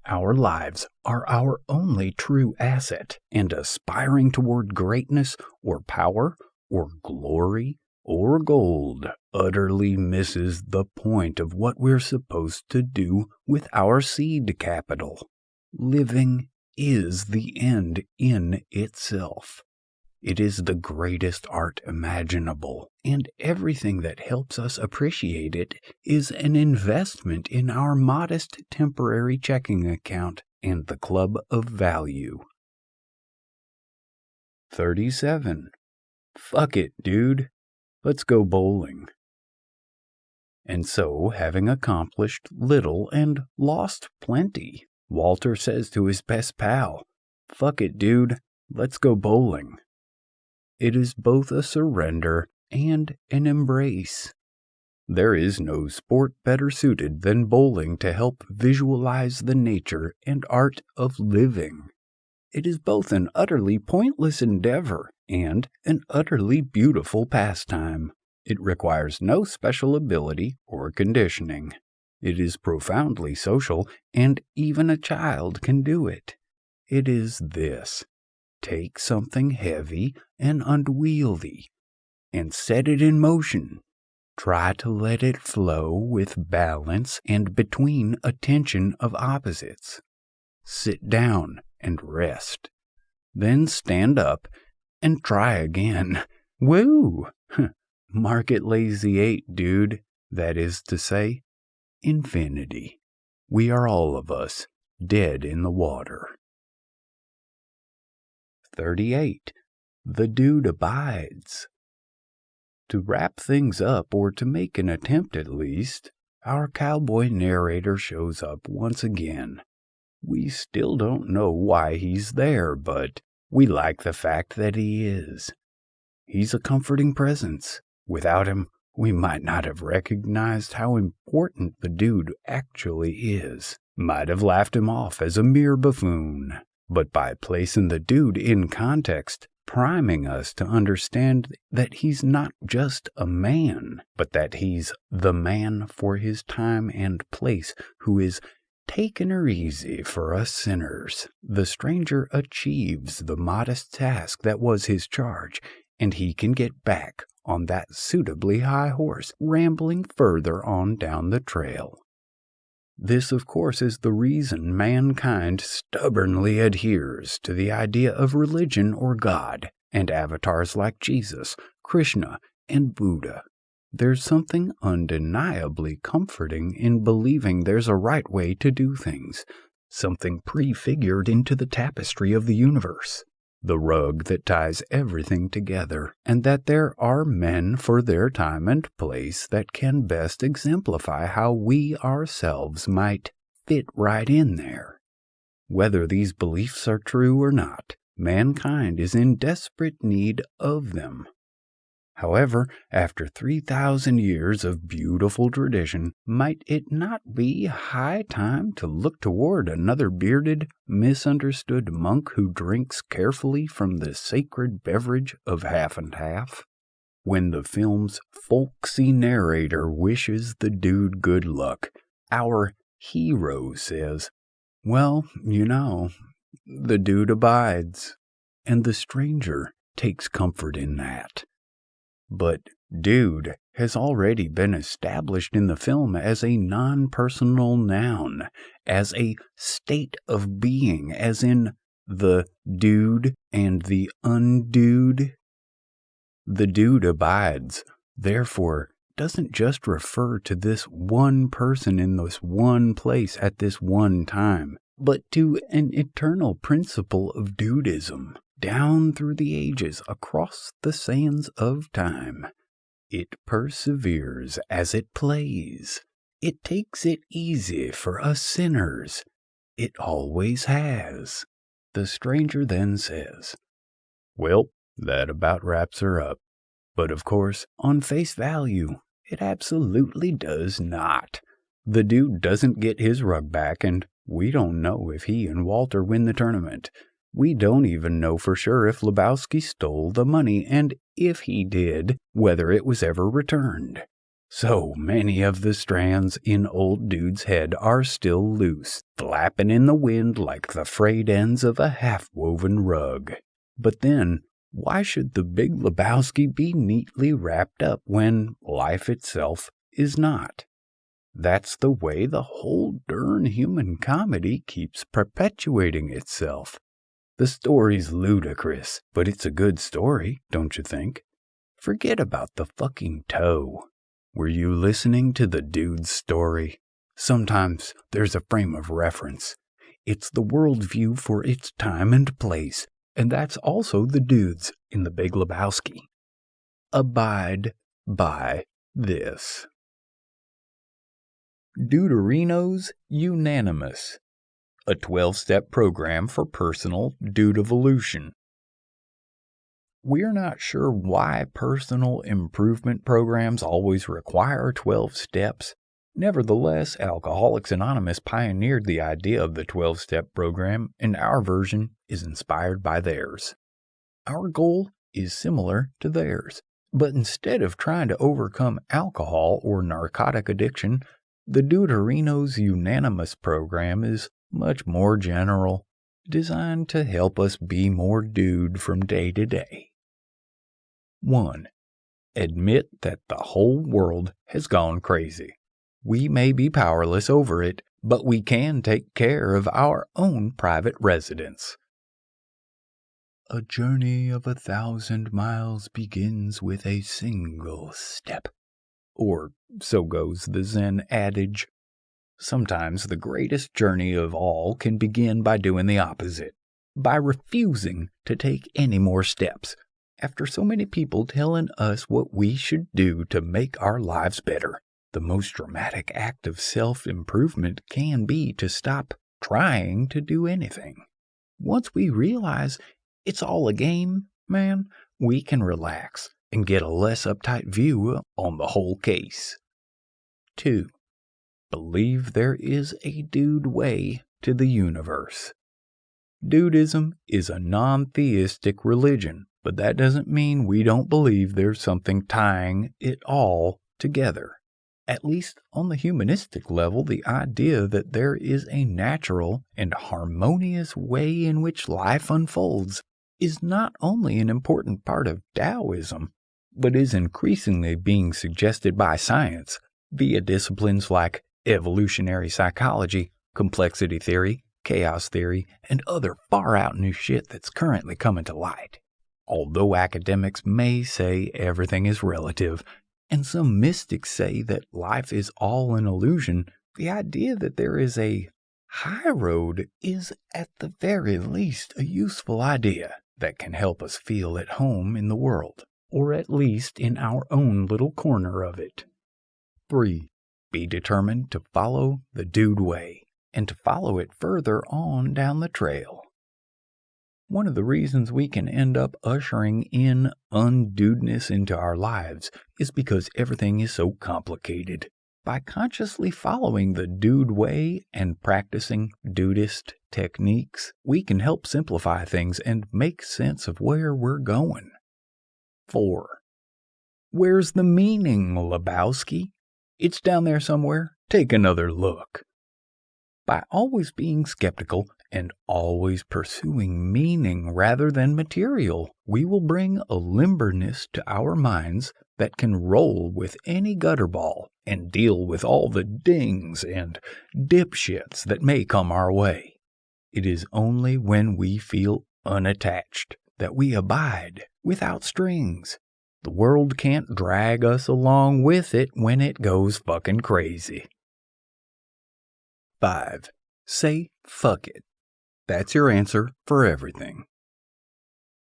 Our lives are our only true asset, and aspiring toward greatness or power or glory or gold utterly misses the point of what we're supposed to do with our seed capital, living is the end in itself. It is the greatest art imaginable, and everything that helps us appreciate it is an investment in our modest temporary checking account and the club of value. 37. Fuck it, dude. Let's go bowling. And so, having accomplished little and lost plenty, Walter says to his best pal, "Fuck it, dude. Let's go bowling." It is both a surrender and an embrace. There is no sport better suited than bowling to help visualize the nature and art of living. It is both an utterly pointless endeavor and an utterly beautiful pastime. It requires no special ability or conditioning. It is profoundly social, and even a child can do it. It is this. Take something heavy and unwieldy, and set it in motion. Try to let it flow with balance and between a tension of opposites. Sit down and rest. Then stand up and try again. Woo! Mark it lazy 8, dude. That is to say, infinity. We are all of us dead in the water. 38. The dude abides. To wrap things up, or to make an attempt at least, our cowboy narrator shows up once again. We still don't know why he's there, but we like the fact that he is. He's a comforting presence. Without him, we might not have recognized how important the dude actually is. Might have laughed him off as a mere buffoon. But by placing the dude in context, priming us to understand that he's not just a man, but that he's the man for his time and place who is taking her easy for us sinners, the stranger achieves the modest task that was his charge, and he can get back on that suitably high horse, rambling further on down the trail. This, of course, is the reason mankind stubbornly adheres to the idea of religion or God, and avatars like Jesus, Krishna, and Buddha. There's something undeniably comforting in believing there's a right way to do things, something prefigured into the tapestry of the universe, the rug that ties everything together, and that there are men for their time and place that can best exemplify how we ourselves might fit right in there. Whether these beliefs are true or not, mankind is in desperate need of them. However, after 3,000 years of beautiful tradition, might it not be high time to look toward another bearded, misunderstood monk who drinks carefully from the sacred beverage of half and half? When the film's folksy narrator wishes the dude good luck, our hero says, "Well, you know, the dude abides," and the stranger takes comfort in that. But dude has already been established in the film as a non-personal noun, as a state of being, as in the dude and the undude. The dude abides, therefore, doesn't just refer to this one person in this one place at this one time, but to an eternal principle of dudeism, down through the ages, across the sands of time. It perseveres as it plays. It takes it easy for us sinners. It always has. The stranger then says, "Well, that about wraps her up." But of course, on face value, it absolutely does not. The dude doesn't get his rug back, and we don't know if he and Walter win the tournament. We don't even know for sure if Lebowski stole the money, and if he did, whether it was ever returned. So many of the strands in old dude's head are still loose, flapping in the wind like the frayed ends of a half-woven rug. But then, why should the Big Lebowski be neatly wrapped up when life itself is not? That's the way the whole darn human comedy keeps perpetuating itself. The story's ludicrous, but it's a good story, don't you think? Forget about the fucking toe. Were you listening to the dude's story? Sometimes there's a frame of reference. It's the worldview for its time and place, and that's also the dude's in the Big Lebowski. Abide by this. Dudeism's Unanimous, a 12-step program for personal dude evolution. We're not sure why personal improvement programs always require 12 steps. Nevertheless, Alcoholics Anonymous pioneered the idea of the 12-step program, and our version is inspired by theirs. Our goal is similar to theirs, but instead of trying to overcome alcohol or narcotic addiction, the Dudeism's Unanimous program is much more general, designed to help us be more dude from day to day. 1. Admit that the whole world has gone crazy. We may be powerless over it, but we can take care of our own private residence. A journey of 1,000 miles begins with a single step. Or so goes the Zen adage. Sometimes the greatest journey of all can begin by doing the opposite, by refusing to take any more steps, after so many people telling us what we should do to make our lives better. The most dramatic act of self-improvement can be to stop trying to do anything. Once we realize it's all a game, man, we can relax and get a less uptight view on the whole case. 2. Believe there is a dude way to the universe. Dudeism is a non-theistic religion, but that doesn't mean we don't believe there's something tying it all together. At least on the humanistic level, the idea that there is a natural and harmonious way in which life unfolds is not only an important part of Taoism, but is increasingly being suggested by science via disciplines like evolutionary psychology, complexity theory, chaos theory, and other far-out new shit that's currently coming to light. Although academics may say everything is relative, and some mystics say that life is all an illusion, the idea that there is a high road is at the very least a useful idea that can help us feel at home in the world, or at least in our own little corner of it. 3. Be determined to follow the dude way, and to follow it further on down the trail. One of the reasons we can end up ushering in undudeness into our lives is because everything is so complicated. By consciously following the dude way and practicing dudist techniques, we can help simplify things and make sense of where we're going. 4. Where's the meaning, Lebowski? It's down there somewhere. Take another look. By always being skeptical and always pursuing meaning rather than material, we will bring a limberness to our minds that can roll with any gutterball and deal with all the dings and dipshits that may come our way. It is only when we feel unattached that we abide without strings. The world can't drag us along with it when it goes fucking crazy. 5. Say fuck it. That's your answer for everything.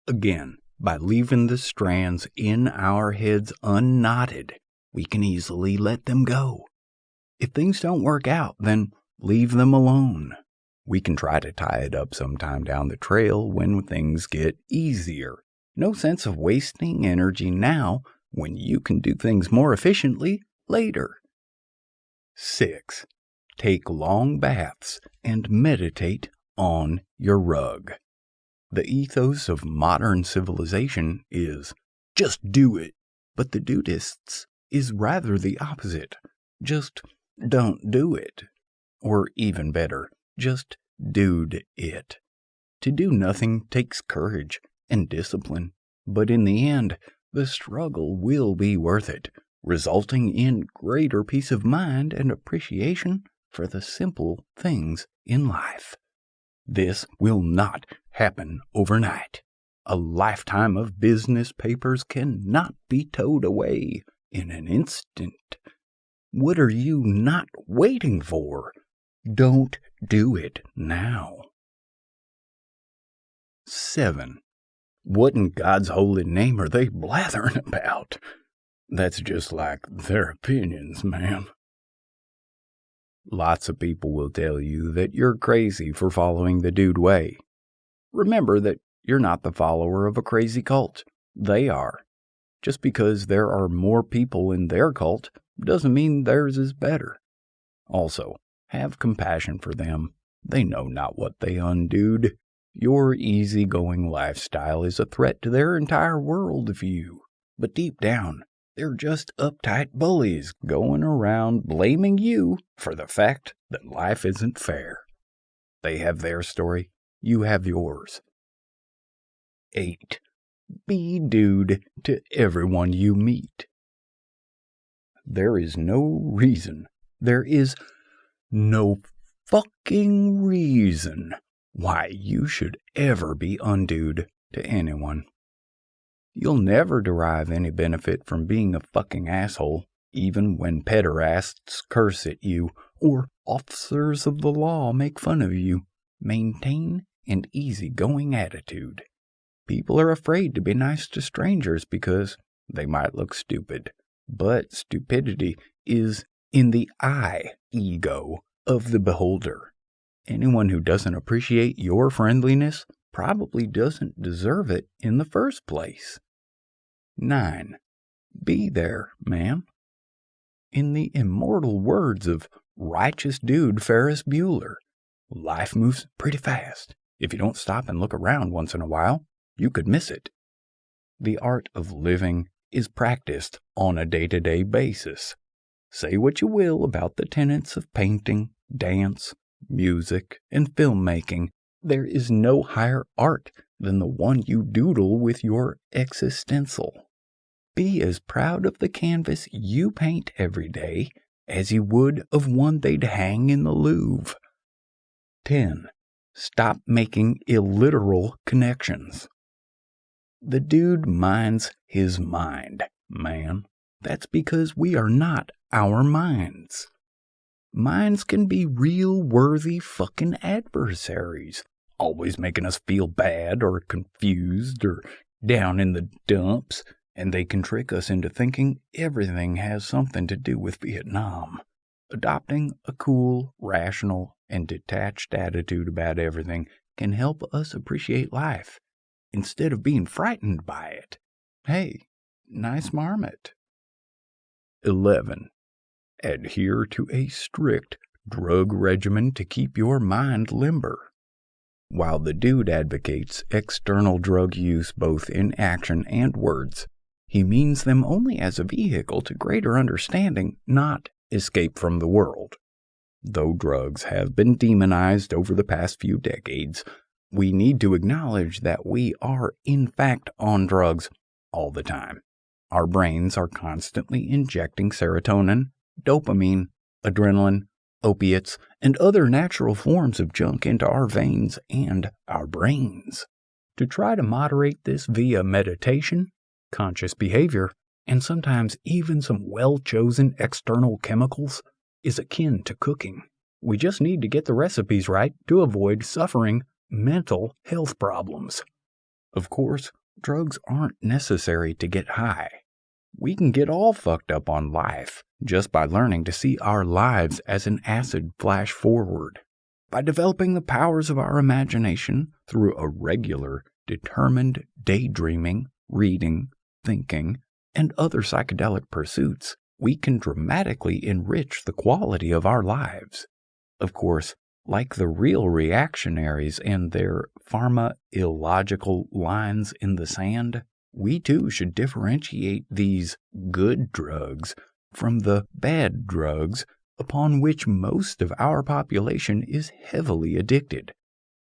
Again, by leaving the strands in our heads unknotted, we can easily let them go. If things don't work out, then leave them alone. We can try to tie it up sometime down the trail when things get easier. No sense of wasting energy now when you can do things more efficiently later. 6. Take long baths and meditate on your rug. The ethos of modern civilization is just do it, but the Dudeists is rather the opposite. Just don't do it. Or even better, just dude it. To do nothing takes courage and discipline, but in the end, the struggle will be worth it resulting in greater peace of mind and appreciation for the simple things in life. This will not happen overnight. A lifetime of business papers cannot be towed away in an instant. What are you not waiting for? Don't do it now. 7. What in God's holy name are they blathering about? That's just like their opinions, man. Lots of people will tell you that you're crazy for following the dude way. Remember that you're not the follower of a crazy cult. They are. Just because there are more people in their cult doesn't mean theirs is better. Also, have compassion for them. They know not what they undoed. Your easygoing lifestyle is a threat to their entire worldview. But deep down, they're just uptight bullies going around blaming you for the fact that life isn't fair. They have their story, you have yours. 8. Be dude to everyone you meet. There is no fucking reason why you should ever be undude to anyone. You'll never derive any benefit from being a fucking asshole, even when pederasts curse at you or officers of the law make fun of you. Maintain an easygoing attitude. People are afraid to be nice to strangers because they might look stupid. But stupidity is in the ego of the beholder. Anyone who doesn't appreciate your friendliness probably doesn't deserve it in the first place. 9. Be there, man. In the immortal words of righteous dude Ferris Bueller, life moves pretty fast. If you don't stop and look around once in a while, you could miss it. The art of living is practiced on a day-to-day basis. Say what you will about the tenets of painting, dance, music, and filmmaking. There is no higher art than the one you doodle with your existential. Be as proud of the canvas you paint every day as you would of one they'd hang in the Louvre. 10. Stop making illiteral connections. The dude minds his mind, man. That's because we are not our minds. Minds can be real worthy fucking adversaries, always making us feel bad or confused or down in the dumps, and they can trick us into thinking everything has something to do with Vietnam. Adopting a cool, rational, and detached attitude about everything can help us appreciate life, instead of being frightened by it. Hey, nice marmot. 11. Adhere to a strict drug regimen to keep your mind limber. While the dude advocates external drug use both in action and words, he means them only as a vehicle to greater understanding, not escape from the world. Though drugs have been demonized over the past few decades, we need to acknowledge that we are, in fact, on drugs all the time. Our brains are constantly injecting serotonin, dopamine, adrenaline, opiates, and other natural forms of junk into our veins and our brains. To try to moderate this via meditation, conscious behavior, and sometimes even some well-chosen external chemicals is akin to cooking. We just need to get the recipes right to avoid suffering mental health problems. Of course, drugs aren't necessary to get high. We can get all fucked up on life just by learning to see our lives as an acid flash forward. By developing the powers of our imagination through a regular, determined daydreaming, reading, thinking, and other psychedelic pursuits, we can dramatically enrich the quality of our lives. Of course, like the real reactionaries and their pharma-illogical lines in the sand, we too should differentiate these good drugs from the bad drugs upon which most of our population is heavily addicted.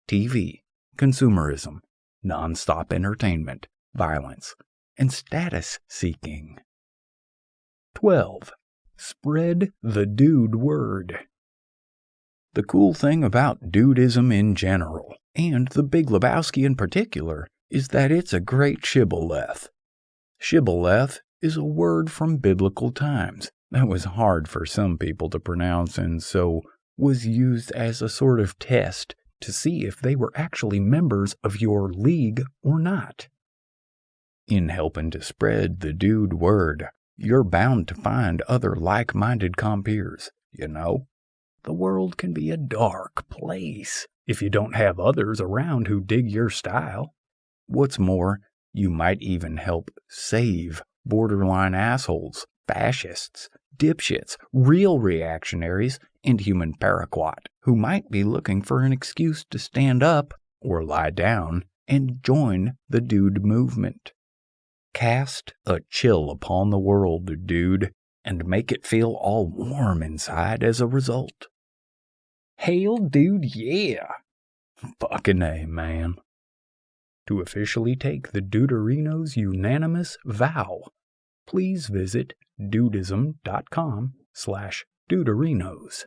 TV, consumerism, non-stop entertainment, violence, and status seeking. 12. Spread the dude word. The cool thing about Dudeism in general, and the Big Lebowski in particular, is that it's a great shibboleth. Shibboleth is a word from biblical times that was hard for some people to pronounce and so was used as a sort of test to see if they were actually members of your league or not. In helping to spread the dude word, you're bound to find other like-minded compeers, you know. The world can be a dark place if you don't have others around who dig your style. What's more, you might even help save borderline assholes, fascists, dipshits, real reactionaries, and human paraquat who might be looking for an excuse to stand up or lie down and join the dude movement. Cast a chill upon the world, dude, and make it feel all warm inside as a result. Hail, dude, yeah! Fucking A, man. To officially take the Duderinos' unanimous vow, please visit dudeism.com/Duderinos.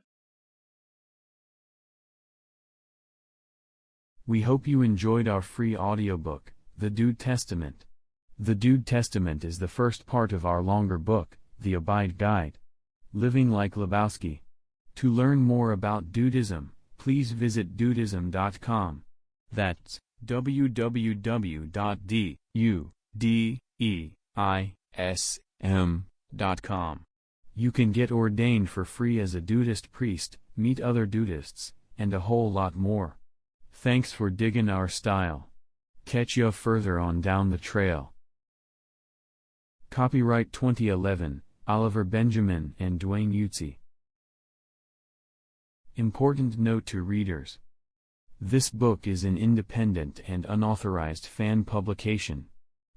We hope you enjoyed our free audiobook, The Dude Testament. The Dude Testament is the first part of our longer book, The Abide Guide. Living Like Lebowski. To learn more about Dudeism, please visit dudeism.com. That's www.dudeism.com. You can get ordained for free as a Dudeist priest, meet other Dudeists, and a whole lot more. Thanks for digging our style. Catch ya further on down the trail. Copyright 2011, Oliver Benjamin and Dwayne Utsi. Important note to readers. This book is an independent and unauthorized fan publication.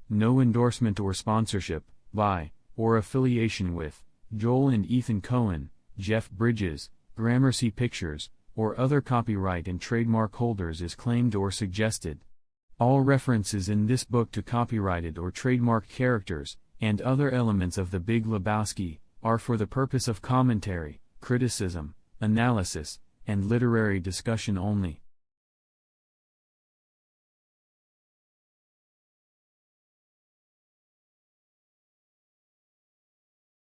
No endorsement or sponsorship, by, or affiliation with, Joel and Ethan Cohen, Jeff Bridges, Gramercy Pictures, or other copyright and trademark holders is claimed or suggested. All references in this book to copyrighted or trademark characters, and other elements of the Big Lebowski, are for the purpose of commentary, criticism, analysis, and literary discussion only.